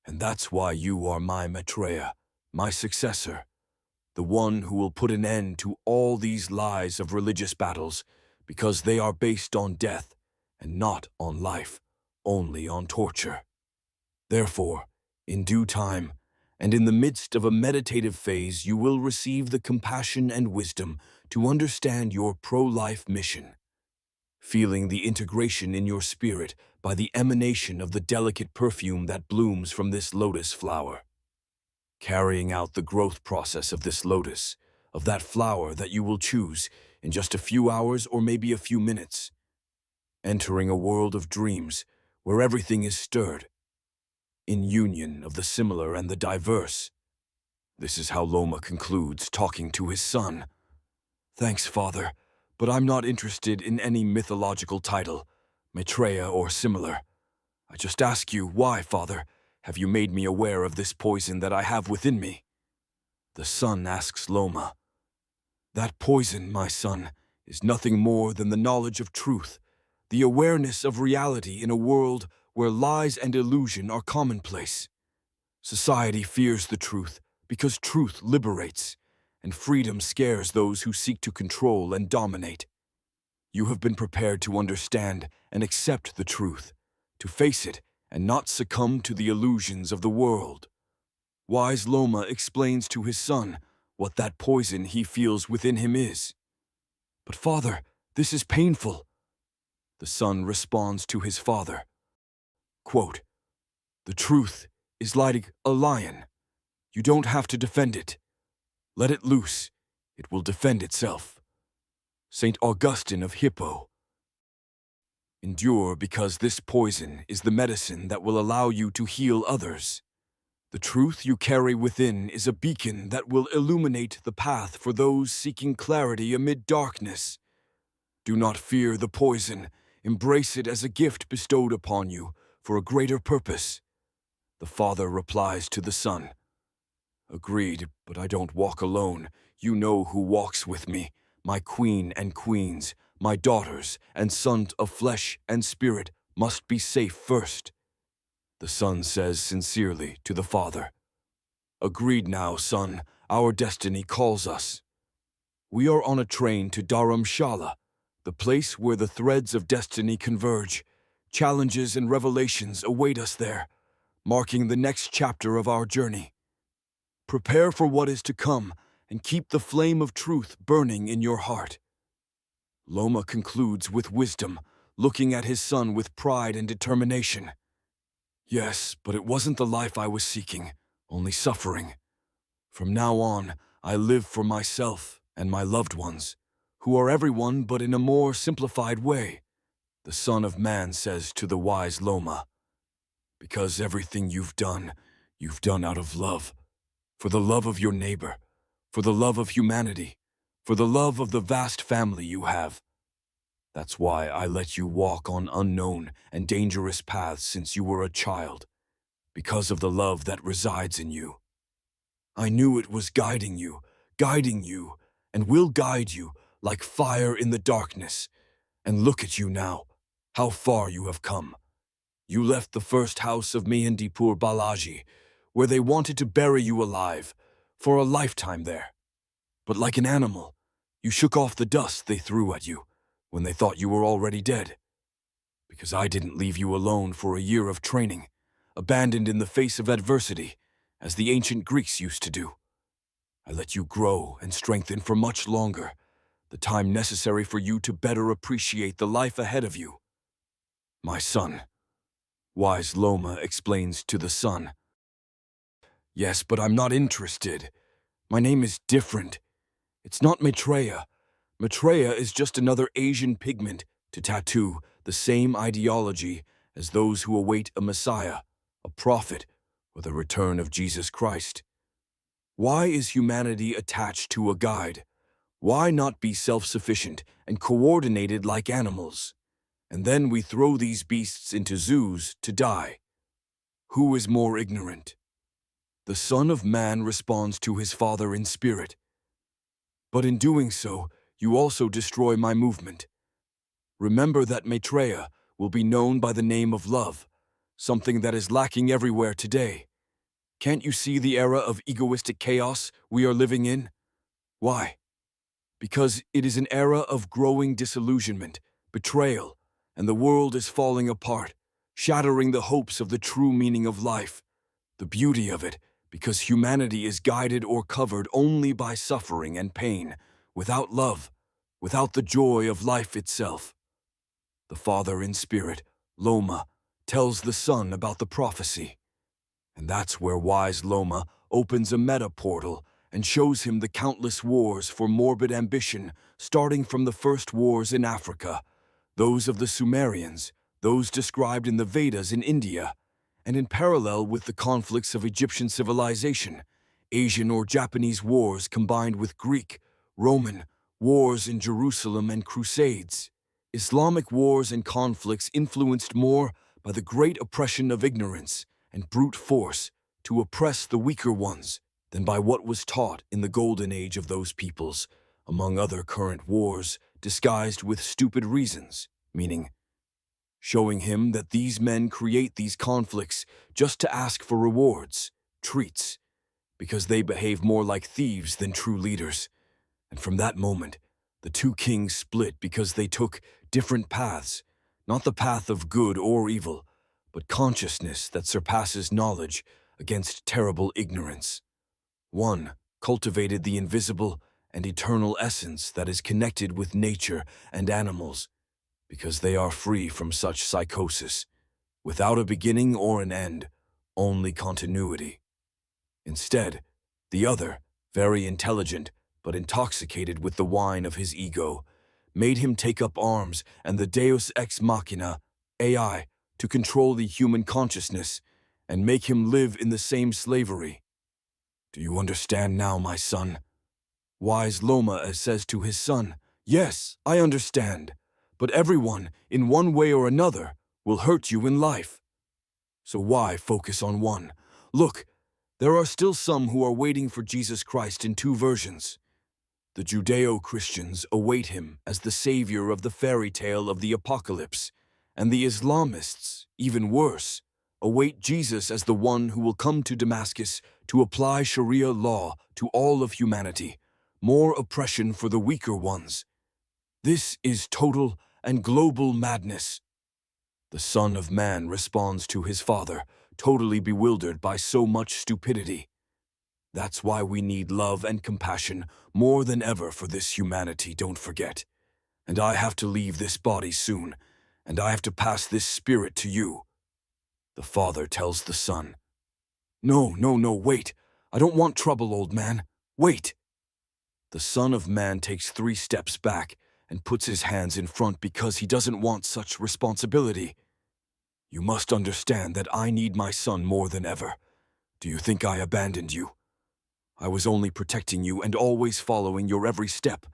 And that's why you are my Maitreya, my successor, the one who will put an end to all these lies of religious battles, because they are based on death and not on life, only on torture. Therefore, in due time, and in the midst of a meditative phase, you will receive the compassion and wisdom to understand your pro-life mission, feeling the integration in your spirit by the emanation of the delicate perfume that blooms from this lotus flower, carrying out the growth process of this lotus, of that flower that you will choose in just a few hours or maybe a few minutes, entering a world of dreams where everything is stirred, in union of the similar and the diverse. This is how Loma concludes, talking to his son. Thanks, Father, but I'm not interested in any mythological title, Maitreya or similar. I just ask you, why, Father, have you made me aware of this poison that I have within me? The son asks Loma. That poison, my son, is nothing more than the knowledge of truth, the awareness of reality in a world where lies and illusion are commonplace. Society fears the truth because truth liberates, and freedom scares those who seek to control and dominate. You have been prepared to understand and accept the truth, to face it and not succumb to the illusions of the world. Wise Loma explains to his son what that poison he feels within him is. But Father, this is painful. The son responds to his father. Quote, the truth is like a lion. You don't have to defend it. Let it loose. It will defend itself. Saint Augustine of Hippo. Endure, because this poison is the medicine that will allow you to heal others. The truth you carry within is a beacon that will illuminate the path for those seeking clarity amid darkness. Do not fear the poison. Embrace it as a gift bestowed upon you for a greater purpose. The father replies to the son. Agreed, but I don't walk alone. You know who walks with me, my queen and queens, my daughters and sons of flesh and spirit must be safe first. The son says sincerely to the father. Agreed now, son, our destiny calls us. We are on a train to Dharamshala, the place where the threads of destiny converge. Challenges and revelations await us there, marking the next chapter of our journey. Prepare for what is to come and keep the flame of truth burning in your heart. Loma concludes with wisdom, looking at his son with pride and determination. Yes, but it wasn't the life I was seeking, only suffering. From now on, I live for myself and my loved ones, who are everyone but in a more simplified way. The Son of Man says to the wise Loma, because everything you've done out of love, for the love of your neighbor, for the love of humanity, for the love of the vast family you have. That's why I let you walk on unknown and dangerous paths since you were a child, because of the love that resides in you. I knew it was guiding you, and will guide you like fire in the darkness. And look at you now, how far you have come. You left the first house of Mehendipur Balaji, where they wanted to bury you alive, for a lifetime there. But like an animal, you shook off the dust they threw at you when they thought you were already dead. Because I didn't leave you alone for a year of training, abandoned in the face of adversity, as the ancient Greeks used to do. I let you grow and strengthen for much longer, the time necessary for you to better appreciate the life ahead of you. My son, wise Loma explains to the son. Yes, but I'm not interested. My name is different. It's not Maitreya. Maitreya is just another Asian pigment to tattoo the same ideology as those who await a Messiah, a prophet, or the return of Jesus Christ. Why is humanity attached to a guide? Why not be self-sufficient and coordinated like animals? And then we throw these beasts into zoos to die. Who is more ignorant? The Son of Man responds to his Father in spirit. But in doing so, you also destroy my movement. Remember that Maitreya will be known by the name of love, something that is lacking everywhere today. Can't you see the era of egoistic chaos we are living in? Why? Because it is an era of growing disillusionment, betrayal, and the world is falling apart, shattering the hopes of the true meaning of life, the beauty of it, because humanity is guided or covered only by suffering and pain, without love, without the joy of life itself. The Father in spirit, Loma, tells the Son about the prophecy. And that's where wise Loma opens a meta portal and shows him the countless wars for morbid ambition, starting from the first wars in Africa, those of the Sumerians, those described in the Vedas in India, and in parallel with the conflicts of Egyptian civilization, Asian or Japanese wars combined with Greek, Roman, wars in Jerusalem and crusades. Islamic wars and conflicts influenced more by the great oppression of ignorance and brute force to oppress the weaker ones than by what was taught in the golden age of those peoples, among other current wars disguised with stupid reasons, meaning showing him that these men create these conflicts just to ask for rewards, treats, because they behave more like thieves than true leaders. And from that moment, the two kings split because they took different paths, not the path of good or evil, but consciousness that surpasses knowledge against terrible ignorance. One cultivated the invisible and eternal essence that is connected with nature and animals, because they are free from such psychosis, without a beginning or an end, only continuity. Instead, the other, very intelligent but intoxicated with the wine of his ego, made him take up arms and the Deus ex machina, AI, to control the human consciousness and make him live in the same slavery. Do you understand now, my son? Wise Loma says to his son, yes, I understand, but everyone, in one way or another, will hurt you in life. So why focus on one? Look, there are still some who are waiting for Jesus Christ in two versions. The Judeo-Christians await him as the savior of the fairy tale of the apocalypse, and the Islamists, even worse, await Jesus as the one who will come to Damascus to apply Sharia law to all of humanity, more oppression for the weaker ones. This is total and global madness. The Son of Man responds to his Father, totally bewildered by so much stupidity. That's why we need love and compassion more than ever for this humanity, don't forget. And I have to leave this body soon, and I have to pass this spirit to you. The Father tells the Son. No, wait. I don't want trouble, old man. Wait. The Son of Man takes 3 steps back and puts his hands in front because he doesn't want such responsibility. You must understand that I need my son more than ever. Do you think I abandoned you? I was only protecting you and always following your every step,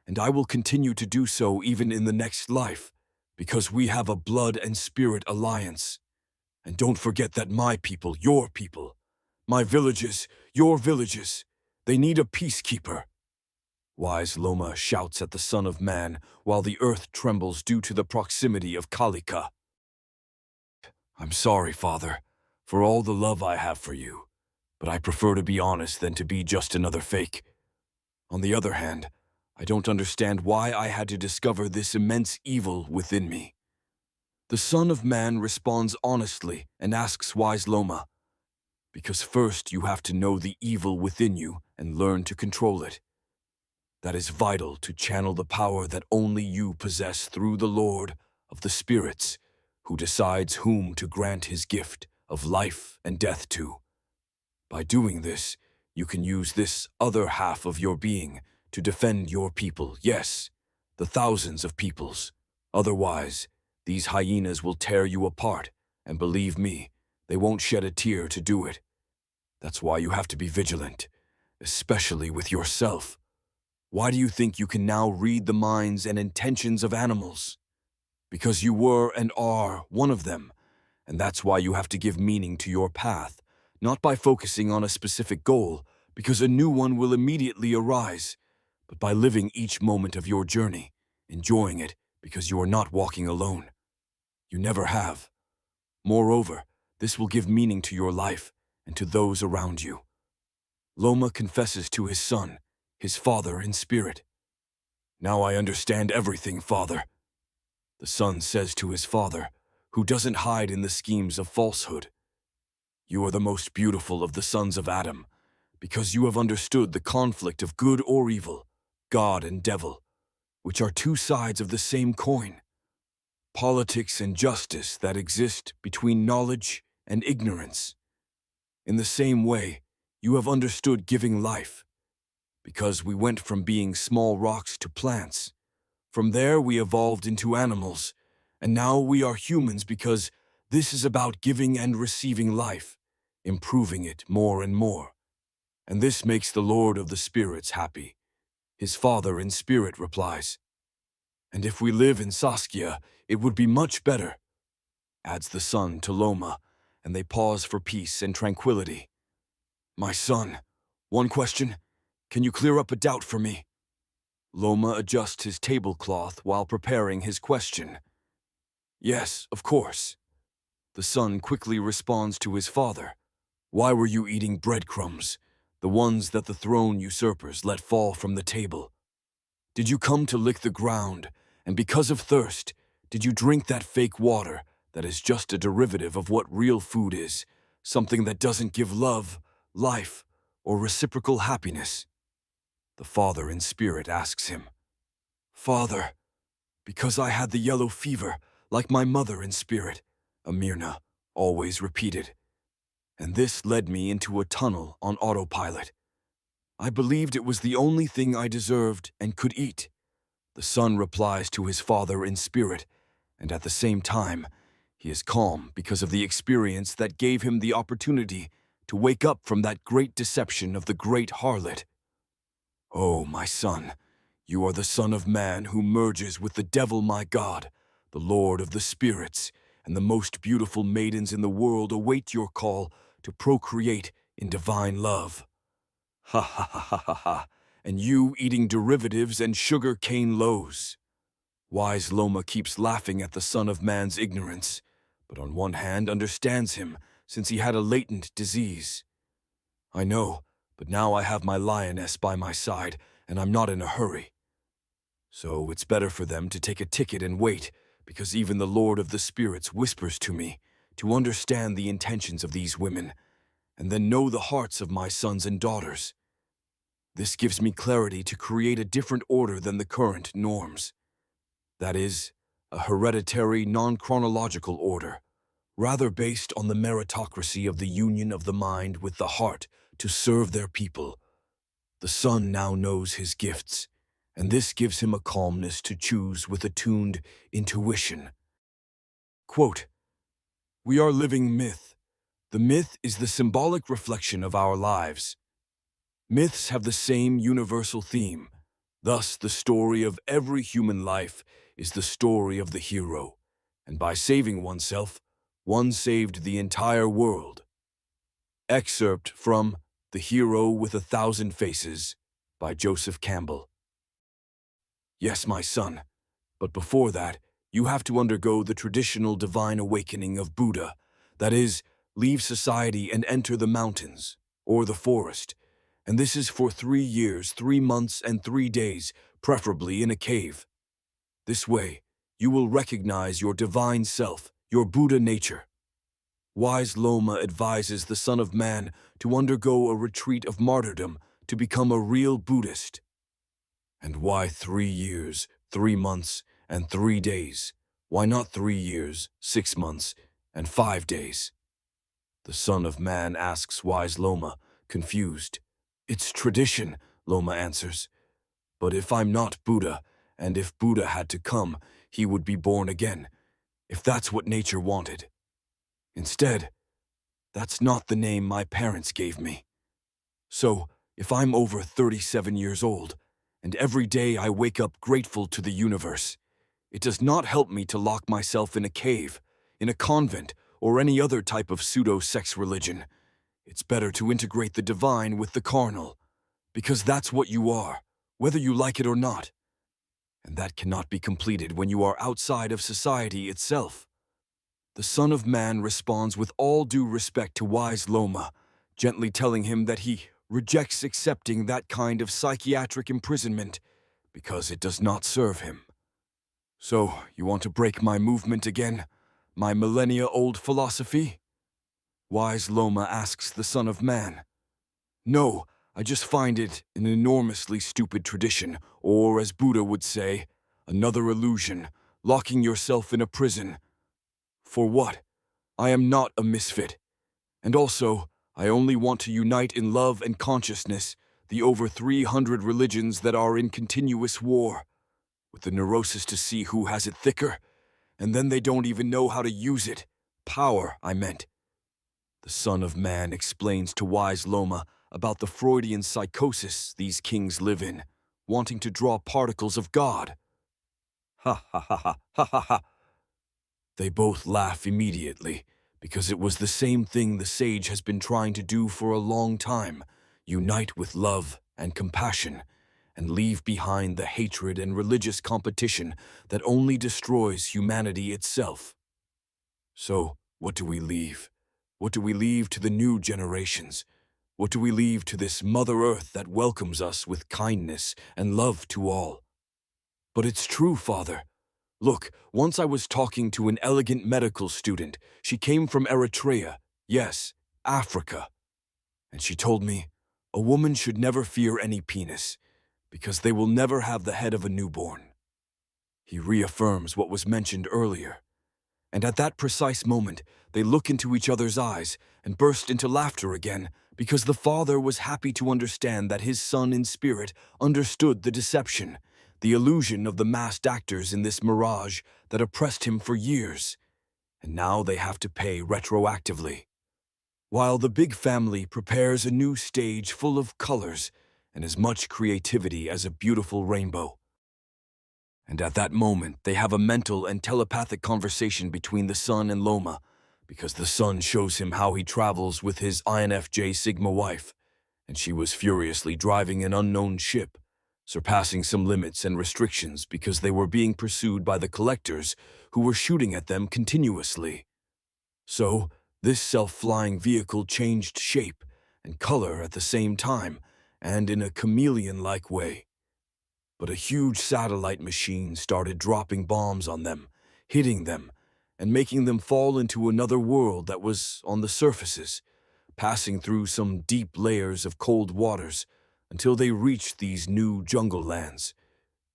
and I will continue to do so even in the next life, because we have a blood and spirit alliance. And don't forget that my people, your people, my villages, your villages, they need a peacekeeper. Wise Loma shouts at the Son of Man while the earth trembles due to the proximity of Kalika. I'm sorry, Father, for all the love I have for you, but I prefer to be honest than to be just another fake. On the other hand, I don't understand why I had to discover this immense evil within me. The Son of Man responds honestly and asks Wise Loma, because first you have to know the evil within you and learn to control it. That is vital to channel the power that only you possess through the Lord of the Spirits, who decides whom to grant his gift of life and death to. By doing this, you can use this other half of your being to defend your people, yes, the thousands of peoples. Otherwise, these hyenas will tear you apart, and believe me, they won't shed a tear to do it. That's why you have to be vigilant, especially with yourself. Why do you think you can now read the minds and intentions of animals? Because you were and are one of them, and that's why you have to give meaning to your path, not by focusing on a specific goal, because a new one will immediately arise, but by living each moment of your journey, enjoying it, because you are not walking alone. You never have. Moreover, this will give meaning to your life and to those around you. Loma confesses to his son, his father in spirit. Now I understand everything, Father. The son says to his father, who doesn't hide in the schemes of falsehood. You are the most beautiful of the sons of Adam, because you have understood the conflict of good or evil, God and devil, which are two sides of the same coin. Politics and justice that exist between knowledge and ignorance. In the same way, you have understood giving life, because we went from being small rocks to plants. From there we evolved into animals, and now we are humans because this is about giving and receiving life, improving it more and more. And this makes the Lord of the Spirits happy. His father in spirit replies. And if we live in Saskia, it would be much better, adds the son to Loma, and they pause for peace and tranquility. My son, one question. Can you clear up a doubt for me? Loma adjusts his tablecloth while preparing his question. Yes, of course. The son quickly responds to his father. Why were you eating breadcrumbs, the ones that the throne usurpers let fall from the table? Did you come to lick the ground, and because of thirst, did you drink that fake water that is just a derivative of what real food is, something that doesn't give love, life, or reciprocal happiness? The father in spirit asks him, Father, because I had the yellow fever, like my mother in spirit, Amirna always repeated. And this led me into a tunnel on autopilot. I believed it was the only thing I deserved and could eat. The son replies to his father in spirit, and at the same time, he is calm because of the experience that gave him the opportunity to wake up from that great deception of the great harlot. Oh, my son, you are the Son of Man who merges with the devil my God, the Lord of the Spirits, and the most beautiful maidens in the world await your call to procreate in divine love. Ha ha ha ha ha ha, and you eating derivatives and sugar cane loaves. Wise Loma keeps laughing at the Son of Man's ignorance, but on one hand understands him since he had a latent disease. I know, but now I have my lioness by my side, and I'm not in a hurry. So it's better for them to take a ticket and wait, because even the Lord of the Spirits whispers to me to understand the intentions of these women, and then know the hearts of my sons and daughters. This gives me clarity to create a different order than the current norms. That is, a hereditary, non-chronological order, rather based on the meritocracy of the union of the mind with the heart to serve their people. The son now knows his gifts, and this gives him a calmness to choose with attuned intuition. Quote, we are living myth. The myth is the symbolic reflection of our lives. Myths have the same universal theme. Thus, the story of every human life is the story of the hero, and by saving oneself, one saved the entire world. Excerpt from The Hero with a Thousand Faces by Joseph Campbell. Yes, my son, but before that, you have to undergo the traditional divine awakening of Buddha, that is, leave society and enter the mountains, or the forest, and this is for 3 years, 3 months, and 3 days, preferably in a cave. This way, you will recognize your divine self, your Buddha nature. Wise Loma advises the Son of Man to undergo a retreat of martyrdom to become a real Buddhist. And why 3 years, 3 months, and 3 days? Why not 3 years, 6 months, and 5 days? The Son of Man asks Wise Loma, confused. It's tradition, Loma answers. But if I'm not Buddha, and if Buddha had to come, he would be born again, if that's what nature wanted. Instead, that's not the name my parents gave me. So, if I'm over 37 years old, and every day I wake up grateful to the universe. It does not help me to lock myself in a cave, in a convent, or any other type of pseudo-sex religion. It's better to integrate the divine with the carnal, because that's what you are, whether you like it or not. And that cannot be completed when you are outside of society itself. The Son of Man responds with all due respect to wise Loma, gently telling him that he rejects accepting that kind of psychiatric imprisonment because it does not serve him. So, you want to break my movement again? My millennia-old philosophy? Wise Loma asks the Son of Man. No, I just find it an enormously stupid tradition, or as Buddha would say, another illusion, locking yourself in a prison. For what? I am not a misfit. And also, I only want to unite in love and consciousness the over 300 religions that are in continuous war, with the neurosis to see who has it thicker, and then they don't even know how to use it. Power, I meant. The Son of Man explains to wise Loma about the Freudian psychosis these kings live in, wanting to draw particles of God. Ha ha ha ha ha ha ha. They both laugh immediately, because it was the same thing the sage has been trying to do for a long time, unite with love and compassion, and leave behind the hatred and religious competition that only destroys humanity itself. So, what do we leave? What do we leave to the new generations? What do we leave to this Mother Earth that welcomes us with kindness and love to all? But it's true, Father. Look, once I was talking to an elegant medical student. She came from Eritrea, yes, Africa. And she told me, a woman should never fear any penis, because they will never have the head of a newborn. He reaffirms what was mentioned earlier. And at that precise moment, they look into each other's eyes and burst into laughter again, because the father was happy to understand that his son in spirit understood the deception, the illusion of the masked actors in this mirage that oppressed him for years, and now they have to pay retroactively. While the big family prepares a new stage full of colors and as much creativity as a beautiful rainbow. And at that moment, they have a mental and telepathic conversation between the son and Loma, because the son shows him how he travels with his INFJ Sigma wife, and she was furiously driving an unknown ship, surpassing some limits and restrictions because they were being pursued by the collectors who were shooting at them continuously. So, this self-flying vehicle changed shape and color at the same time, and in a chameleon-like way. But a huge satellite machine started dropping bombs on them, hitting them, and making them fall into another world that was on the surfaces, passing through some deep layers of cold waters until they reached these new jungle lands.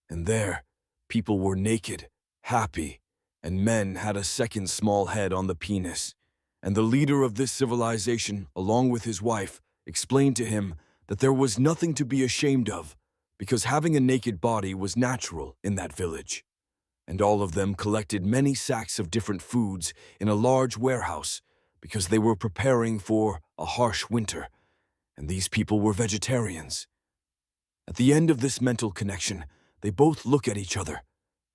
And there, people were naked, happy, and men had a second small head on the penis. And the leader of this civilization, along with his wife, explained to him that there was nothing to be ashamed of, because having a naked body was natural in that village. And all of them collected many sacks of different foods in a large warehouse because they were preparing for a harsh winter, and these people were vegetarians. At the end of this mental connection, they both look at each other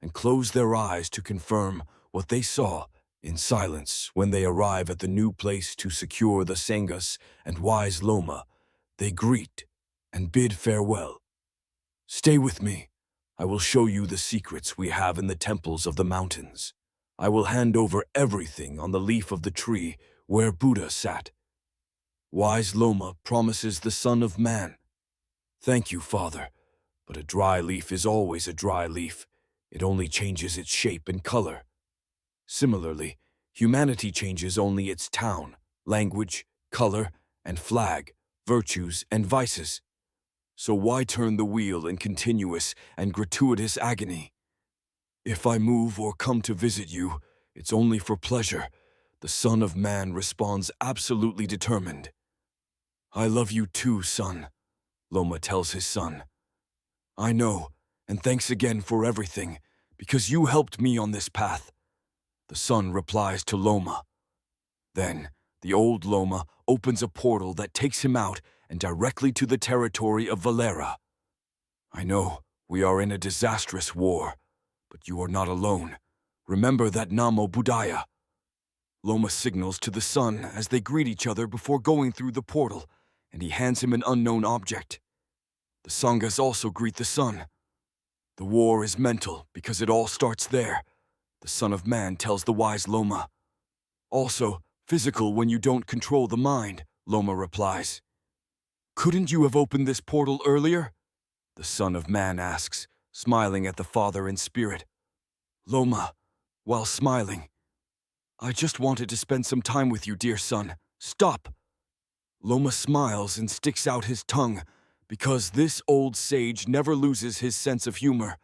and close their eyes to confirm what they saw in silence. When they arrive at the new place to secure the Sangas and wise Loma, they greet and bid farewell. Stay with me. I will show you the secrets we have in the temples of the mountains. I will hand over everything on the leaf of the tree where Buddha sat. Wise Loma promises the Son of Man. Thank you, Father, but a dry leaf is always a dry leaf. It only changes its shape and color. Similarly, humanity changes only its town, language, color, and flag, virtues and vices. So why turn the wheel in continuous and gratuitous agony? If I move or come to visit you, it's only for pleasure. The Son of Man responds absolutely determined. I love you too, son, Loma tells his son. I know, and thanks again for everything, because you helped me on this path. The son replies to Loma. Then, the old Loma opens a portal that takes him out and directly to the territory of Valera. I know, We are in a disastrous war, but you are not alone. Remember that Namo Buddhaya. Loma signals to the sun as they greet each other before going through the portal, and he hands him an unknown object. The Sanghas also greet the sun. The war is mental because it all starts there, the Son of Man tells the wise Loma. Also, physical when you don't control the mind, Loma replies. Couldn't you have opened this portal earlier? The Son of Man asks, smiling at the Father in spirit. Loma, while smiling, I just wanted to spend some time with you, dear son. Stop! Loma smiles and sticks out his tongue, because this old sage never loses his sense of humor,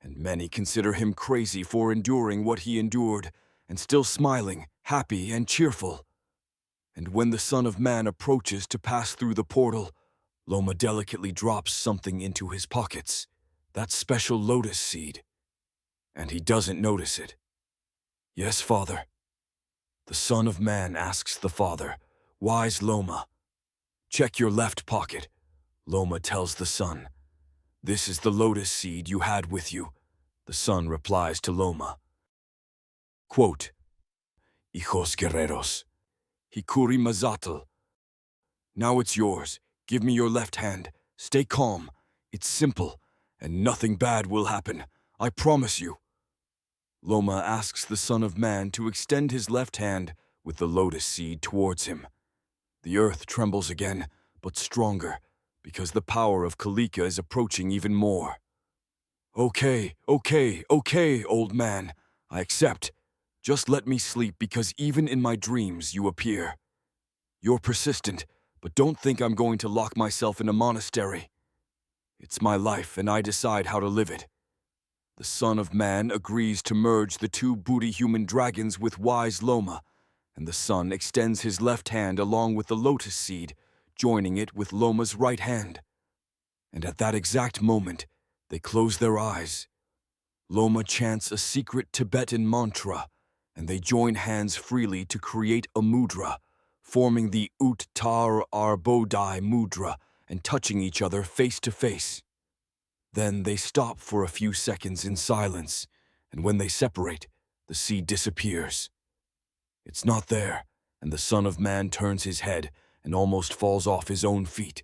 and many consider him crazy for enduring what he endured, and still smiling, happy and cheerful. And when the Son of Man approaches to pass through the portal, Loma delicately drops something into his pockets, that special lotus seed. And he doesn't notice it. Yes, Father. The Son of Man asks the Father, Wise Loma. Check your left pocket, Loma tells the Son. This is the lotus seed you had with you, the Son replies to Loma. Quote, Hijos guerreros, Hikuri mazatl. Now it's yours. Give me your left hand. Stay calm. It's simple, and nothing bad will happen. I promise you. Loma asks the Son of Man to extend his left hand with the lotus seed towards him. The earth trembles again, but stronger, because the power of Kalika is approaching even more. Okay, old man. I accept. Just let me sleep because even in my dreams you appear. You're persistent, but don't think I'm going to lock myself in a monastery. It's my life and I decide how to live it. The Son of Man agrees to merge the two booty human dragons with wise Loma, and the Son extends his left hand along with the lotus seed, joining it with Loma's right hand. And at that exact moment, they close their eyes. Loma chants a secret Tibetan mantra, and they join hands freely to create a mudra, forming the Uttar Bodhi mudra and touching each other face to face. Then they stop for a few seconds in silence, and when they separate, the seed disappears. It's not there, and the Son of Man turns his head and almost falls off his own feet.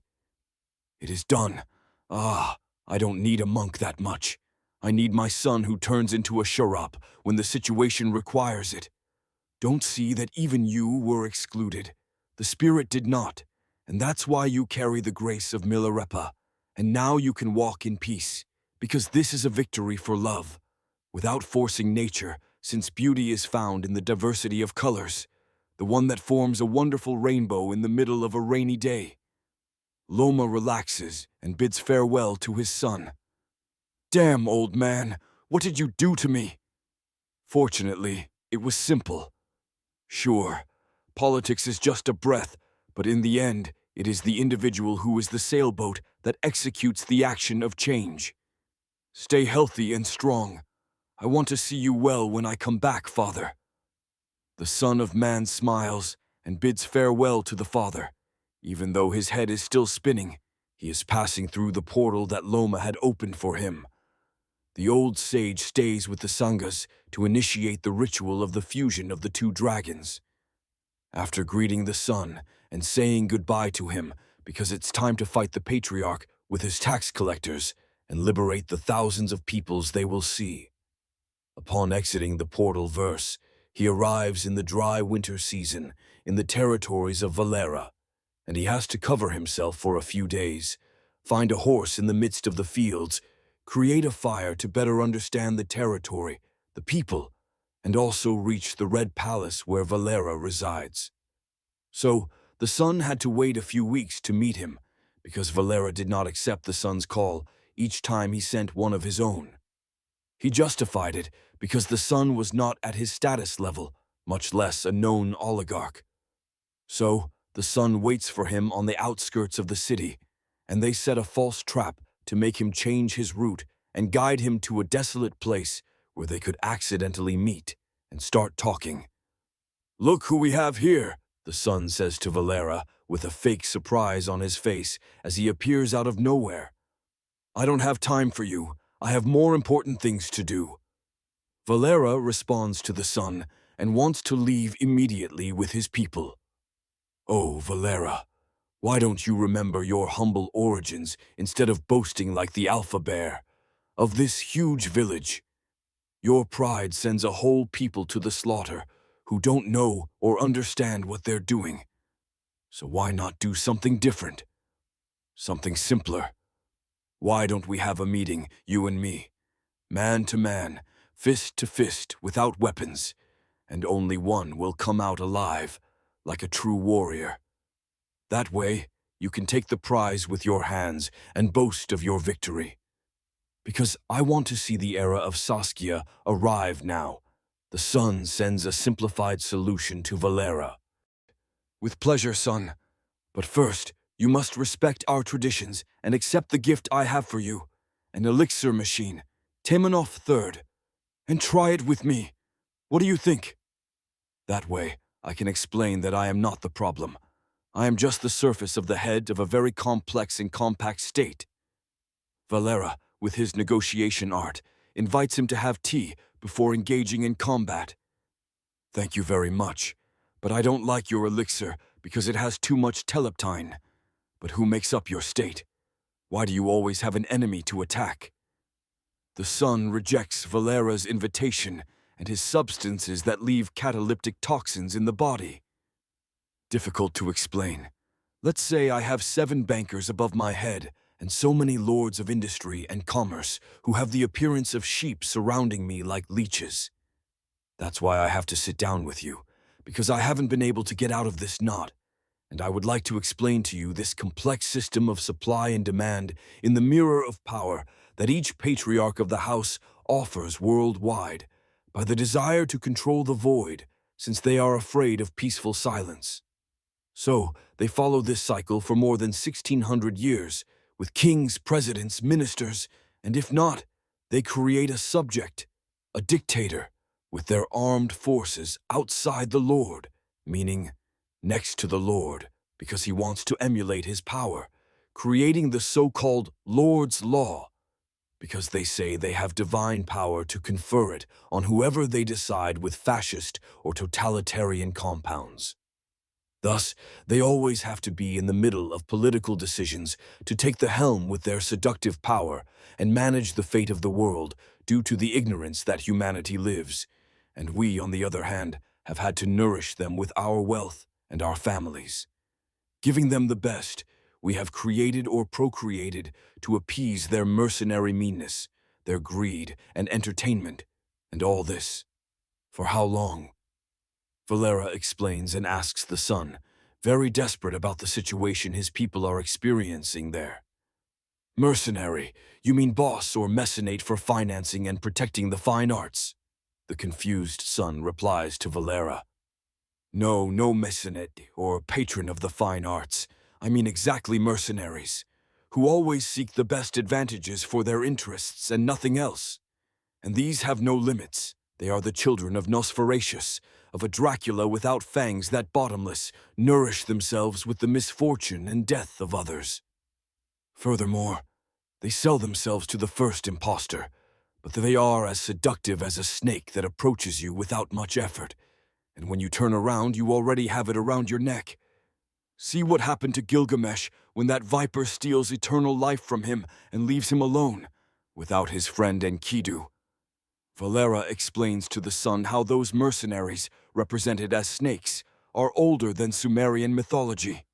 It is done. I don't need a monk that much. I need my son who turns into a sharab when the situation requires it. Don't see that even you were excluded. The Spirit did not, and that's why you carry the grace of Milarepa. And now you can walk in peace, because this is a victory for love, without forcing nature, since beauty is found in the diversity of colors, the one that forms a wonderful rainbow in the middle of a rainy day. Loma relaxes and bids farewell to his son. Damn, old man, what did you do to me? Fortunately, it was simple. Sure, politics is just a breath, but in the end, it is the individual who is the sailboat that executes the action of change. Stay healthy and strong. I want to see you well when I come back, Father. The Son of Man smiles and bids farewell to the Father. Even though his head is still spinning, he is passing through the portal that Loma had opened for him. The old sage stays with the Sanghas to initiate the ritual of the fusion of the two dragons. After greeting the sun and saying goodbye to him, because it's time to fight the patriarch with his tax collectors and liberate the thousands of peoples they will see. Upon exiting the portal verse, he arrives in the dry winter season in the territories of Valera, and he has to cover himself for a few days, find a horse in the midst of the fields, create a fire to better understand the territory, the people, and also reach the Red Palace where Valera resides. So, the son had to wait a few weeks to meet him, because Valera did not accept the son's call each time he sent one of his own. He justified it because the son was not at his status level, much less a known oligarch. So, the son waits for him on the outskirts of the city, and they set a false trap to make him change his route and guide him to a desolate place where they could accidentally meet and start talking. Look who we have here, the son says to Valera with a fake surprise on his face as he appears out of nowhere. I don't have time for you. I have more important things to do. Valera responds to the sun and wants to leave immediately with his people. Oh, Valera, why don't you remember your humble origins instead of boasting like the alpha bear of this huge village? Your pride sends a whole people to the slaughter who don't know or understand what they're doing. So why not do something different? Something simpler? Why don't we have a meeting, you and me, man to man, fist to fist, without weapons, and only one will come out alive, like a true warrior. That way, you can take the prize with your hands and boast of your victory. Because I want to see the era of Saskia arrive now. The sun sends a simplified solution to Valera. With pleasure, son. But first, you must respect our traditions and accept the gift I have for you, an elixir machine, Temenov third, and try it with me. What do you think? That way, I can explain that I am not the problem. I am just the surface of the head of a very complex and compact state. Valera, with his negotiation art, invites him to have tea before engaging in combat. Thank you very much, but I don't like your elixir because it has too much teleptine. But who makes up your state? Why do you always have an enemy to attack? The sun rejects Valera's invitation and his substances that leave catalytic toxins in the body. Difficult to explain. Let's say I have 7 bankers above my head and so many lords of industry and commerce who have the appearance of sheep surrounding me like leeches. That's why I have to sit down with you, because I haven't been able to get out of this knot, and I would like to explain to you this complex system of supply and demand in the mirror of power that each patriarch of the house offers worldwide, by the desire to control the void, since they are afraid of peaceful silence. So, they follow this cycle for more than 1600 years, with kings, presidents, ministers, and if not, they create a subject, a dictator, with their armed forces outside the Lord, meaning next to the Lord, because he wants to emulate his power, creating the so-called Lord's Law, because they say they have divine power to confer it on whoever they decide with fascist or totalitarian compounds. Thus, they always have to be in the middle of political decisions to take the helm with their seductive power and manage the fate of the world due to the ignorance that humanity lives, and we, on the other hand, have had to nourish them with our wealth and our families. Giving them the best, we have created or procreated to appease their mercenary meanness, their greed and entertainment, and all this. For how long? Valera explains and asks the sun, very desperate about the situation his people are experiencing there. Mercenary, you mean boss or mecenate for financing and protecting the fine arts? The confused sun replies to Valera. No mecenate or patron of the fine arts. I mean exactly mercenaries, who always seek the best advantages for their interests and nothing else. And these have no limits. They are the children of Nosferatu, of a Dracula without fangs that bottomless, nourish themselves with the misfortune and death of others. Furthermore, they sell themselves to the first impostor, but they are as seductive as a snake that approaches you without much effort, and when you turn around, you already have it around your neck. See what happened to Gilgamesh when that viper steals eternal life from him and leaves him alone, without his friend Enkidu. Valera explains to the sun how those mercenaries, represented as snakes, are older than Sumerian mythology.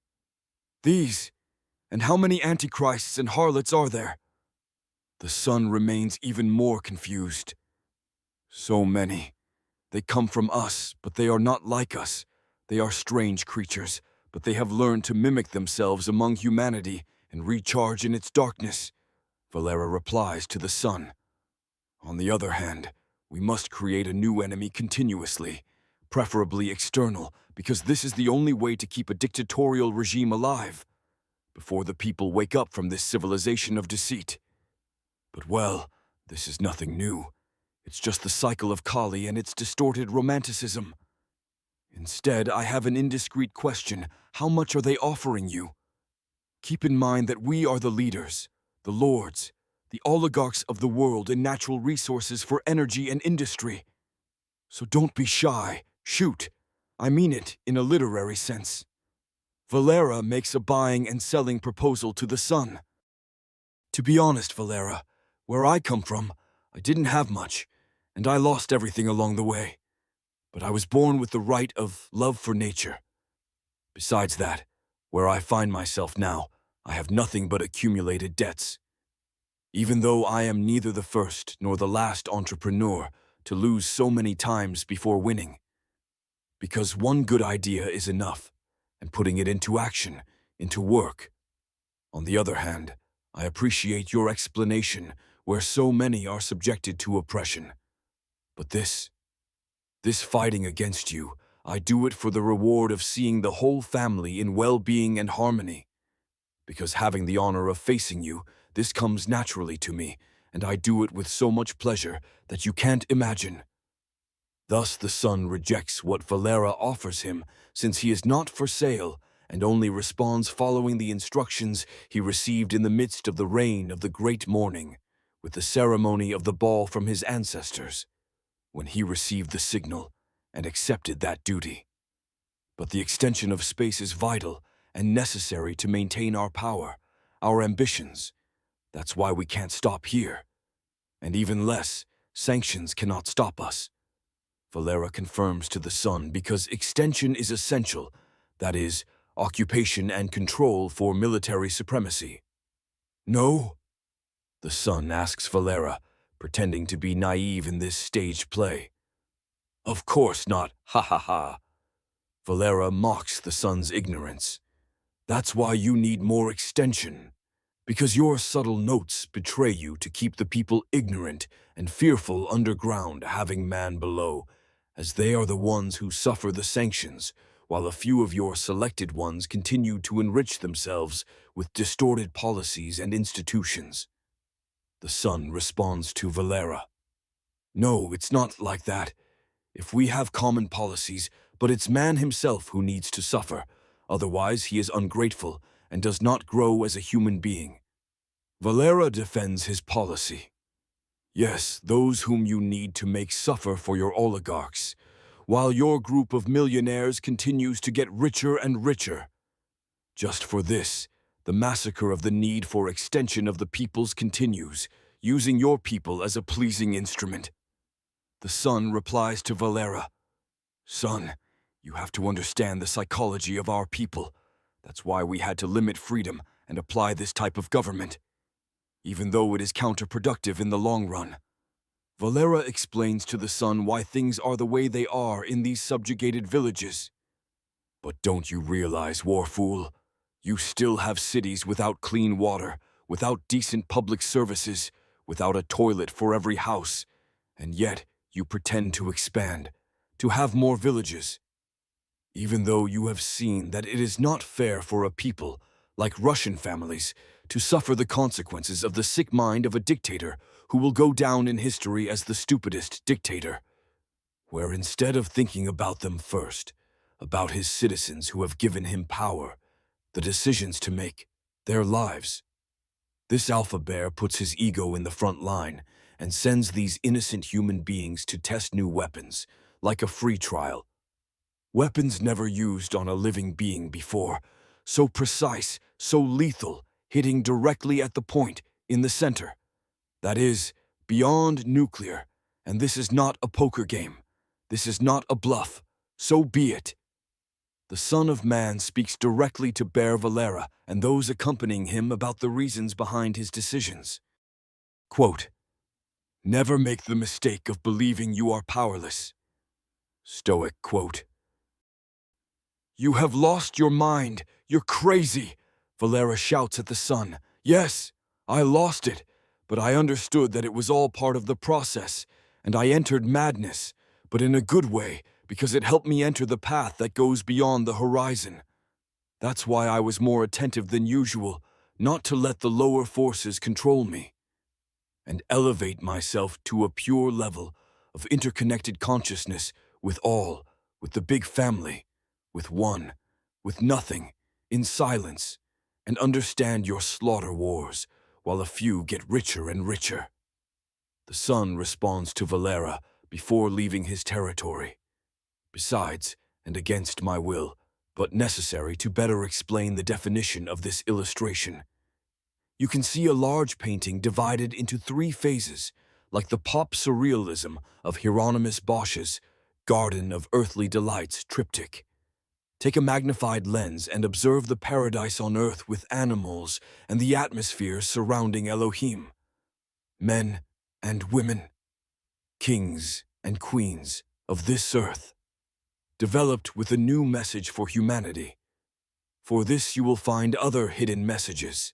These, and how many antichrists and harlots are there? The sun remains even more confused. So many. They come from us, but they are not like us. They are strange creatures, but they have learned to mimic themselves among humanity and recharge in its darkness. Valera replies to the sun. On the other hand, we must create a new enemy continuously, preferably external, because this is the only way to keep a dictatorial regime alive, before the people wake up from this civilization of deceit. But well, this is nothing new. It's just the cycle of Kali and its distorted romanticism. Instead, I have an indiscreet question. How much are they offering you? Keep in mind that we are the leaders, the lords, the oligarchs of the world in natural resources for energy and industry. So don't be shy. Shoot. I mean it in a literary sense. Valera makes a buying and selling proposal to the sun. To be honest, Valera, where I come from, I didn't have much, and I lost everything along the way. But I was born with the right of love for nature. Besides that, where I find myself now, I have nothing but accumulated debts. Even though I am neither the first nor the last entrepreneur to lose so many times before winning. Because one good idea is enough, and putting it into action, into work. On the other hand, I appreciate your explanation where so many are subjected to oppression. But this fighting against you, I do it for the reward of seeing the whole family in well-being and harmony. Because having the honor of facing you, this comes naturally to me, and I do it with so much pleasure that you can't imagine. Thus the sun rejects what Valera offers him, since he is not for sale, and only responds following the instructions he received in the midst of the reign of the great morning, with the ceremony of the ball from his ancestors, when he received the signal and accepted that duty. But the extension of space is vital and necessary to maintain our power, our ambitions. That's why we can't stop here. And even less, sanctions cannot stop us. Valera confirms to the sun because extension is essential, that is, occupation and control for military supremacy. No? The sun asks Valera, pretending to be naive in this staged play. Of course not, ha ha ha. Valera mocks the sun's ignorance. That's why you need more extension. Because your subtle notes betray you to keep the people ignorant and fearful underground, having man below, as they are the ones who suffer the sanctions, while a few of your selected ones continue to enrich themselves with distorted policies and institutions. The sun responds to Valera. No, it's not like that. If we have common policies, but it's man himself who needs to suffer, otherwise he is ungrateful and does not grow as a human being. Valera defends his policy. Yes, those whom you need to make suffer for your oligarchs, while your group of millionaires continues to get richer and richer. Just for this, the massacre of the need for extension of the peoples continues, using your people as a pleasing instrument. The sun replies to Valera, Son, you have to understand the psychology of our people. That's why we had to limit freedom and apply this type of government, even though it is counterproductive in the long run. Valera explains to the sun why things are the way they are in these subjugated villages. But don't you realize, war fool, you still have cities without clean water, without decent public services, without a toilet for every house, and yet you pretend to expand, to have more villages. Even though you have seen that it is not fair for a people, like Russian families, to suffer the consequences of the sick mind of a dictator who will go down in history as the stupidest dictator, where instead of thinking about them first, about his citizens who have given him power, the decisions to make, their lives, this alpha bear puts his ego in the front line and sends these innocent human beings to test new weapons, like a free trial. Weapons never used on a living being before, so precise, so lethal, hitting directly at the point, in the center. That is, beyond nuclear, and this is not a poker game. This is not a bluff. So be it. The Son of Man speaks directly to Bear Valera and those accompanying him about the reasons behind his decisions. Quote, Never make the mistake of believing you are powerless. Stoic quote. You have lost your mind. You're crazy. Valera shouts at the sun. Yes, I lost it, but I understood that it was all part of the process, and I entered madness, but in a good way, because it helped me enter the path that goes beyond the horizon. That's why I was more attentive than usual, not to let the lower forces control me, and elevate myself to a pure level of interconnected consciousness with all, with the big family, with one, with nothing, in silence, and understand your slaughter wars, while a few get richer and richer. The sun responds to Valera before leaving his territory. Besides, and against my will, but necessary to better explain the definition of this illustration, you can see a large painting divided into three phases, like the pop surrealism of Hieronymus Bosch's Garden of Earthly Delights triptych. Take a magnified lens and observe the paradise on earth with animals and the atmosphere surrounding Elohim. Men and women, kings and queens of this earth, developed with a new message for humanity. For this you will find other hidden messages.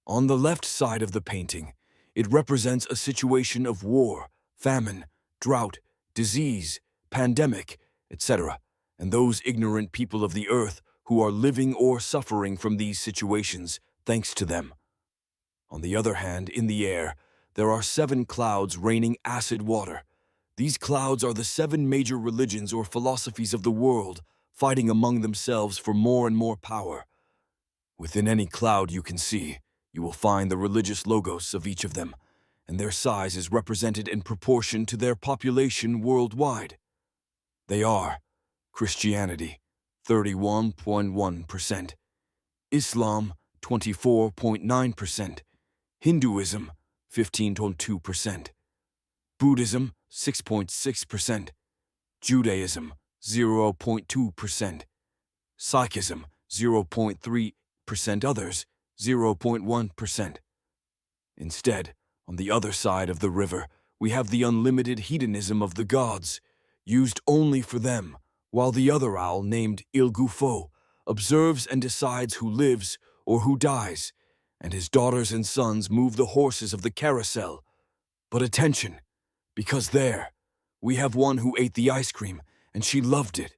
On the left side of the painting, it represents a situation of war, famine, drought, disease, pandemic, etc., and those ignorant people of the earth who are living or suffering from these situations thanks to them. On the other hand, in the air, there are 7 clouds raining acid water. These clouds are the 7 major religions or philosophies of the world, fighting among themselves for more and more power. Within any cloud you can see, you will find the religious logos of each of them, and their size is represented in proportion to their population worldwide. They are Christianity, 31.1%, Islam, 24.9%, Hinduism, 15.2%, Buddhism, 6.6%, Judaism, 0.2%, Sikhism, 0.3%, others, 0.1%. Instead, on the other side of the river, we have the unlimited hedonism of the gods, used only for them, while the other owl, named Il Gouffo, observes and decides who lives or who dies, and his daughters and sons move the horses of the carousel. But attention, because there, we have one who ate the ice cream, and she loved it.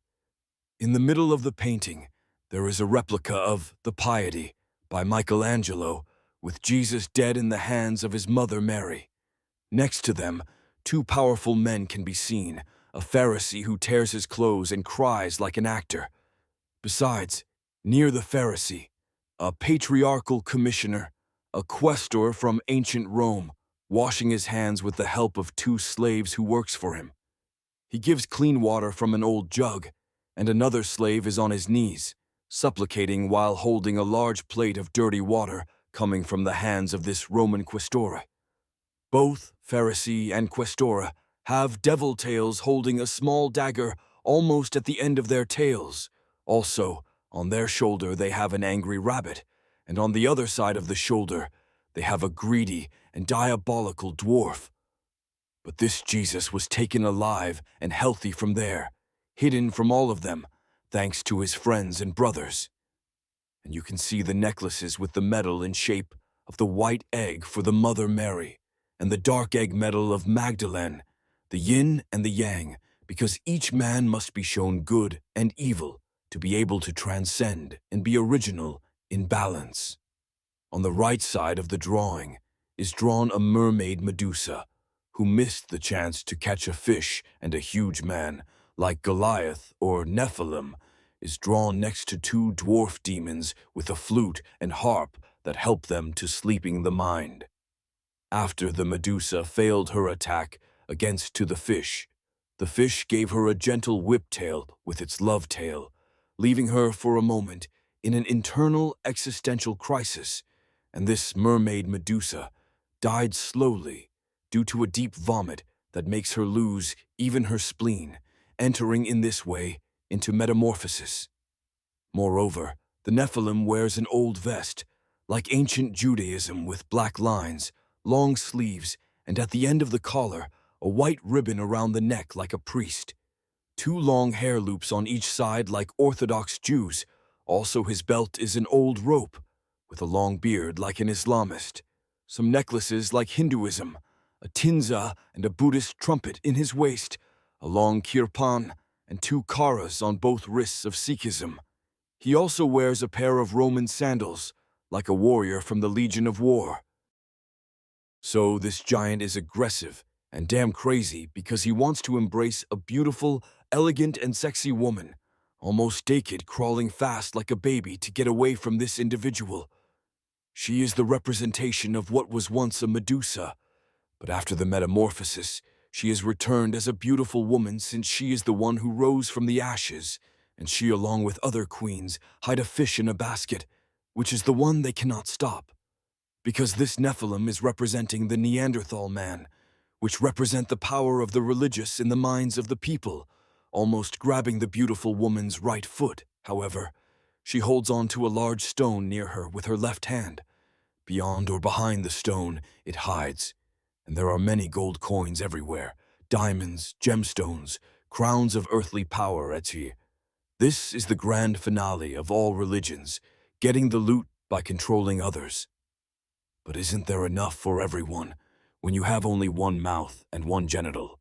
In the middle of the painting, there is a replica of The Piety by Michelangelo, with Jesus dead in the hands of his mother Mary. Next to them, 2 powerful men can be seen, a Pharisee who tears his clothes and cries like an actor. Besides, near the Pharisee, a patriarchal commissioner, a questor from ancient Rome, washing his hands with the help of 2 slaves who works for him. He gives clean water from an old jug, and another slave is on his knees, supplicating while holding a large plate of dirty water coming from the hands of this Roman questora. Both, Pharisee and questora, have devil tails holding a small dagger almost at the end of their tails. Also, on their shoulder they have an angry rabbit, and on the other side of the shoulder they have a greedy and diabolical dwarf. But this Jesus was taken alive and healthy from there, hidden from all of them, thanks to his friends and brothers. And you can see the necklaces with the medal in shape of the white egg for the Mother Mary, and the dark egg medal of Magdalene, the yin and the yang, because each man must be shown good and evil to be able to transcend and be original in balance. On the right side of the drawing is drawn a mermaid Medusa, who missed the chance to catch a fish, and a huge man, like Goliath or Nephilim, is drawn next to 2 dwarf demons with a flute and harp that help them to sleeping the mind. After the Medusa failed her attack against the fish gave her a gentle whiptail with its love tail, leaving her for a moment in an internal existential crisis, and this mermaid Medusa died slowly due to a deep vomit that makes her lose even her spleen, entering in this way into metamorphosis. Moreover, the Nephilim wears an old vest, like ancient Judaism, with black lines, long sleeves, and at the end of the collar, a white ribbon around the neck like a priest. 2 long hair loops on each side like Orthodox Jews. Also his belt is an old rope, with a long beard like an Islamist. Some necklaces like Hinduism, a tinza and a Buddhist trumpet in his waist, a long kirpan, and 2 karas on both wrists of Sikhism. He also wears a pair of Roman sandals, like a warrior from the Legion of War. So this giant is aggressive and damn crazy because he wants to embrace a beautiful, elegant, and sexy woman, almost naked, crawling fast like a baby to get away from this individual. She is the representation of what was once a Medusa, but after the metamorphosis, she is returned as a beautiful woman since she is the one who rose from the ashes, and she, along with other queens, hide a fish in a basket, which is the one they cannot stop. Because this Nephilim is representing the Neanderthal man, which represent the power of the religious in the minds of the people, almost grabbing the beautiful woman's right foot. However, she holds on to a large stone near her with her left hand. Beyond or behind the stone, it hides, and there are many gold coins everywhere, diamonds, gemstones, crowns of earthly power, etc. This is the grand finale of all religions, getting the loot by controlling others. But isn't there enough for everyone when you have only one mouth and one genital?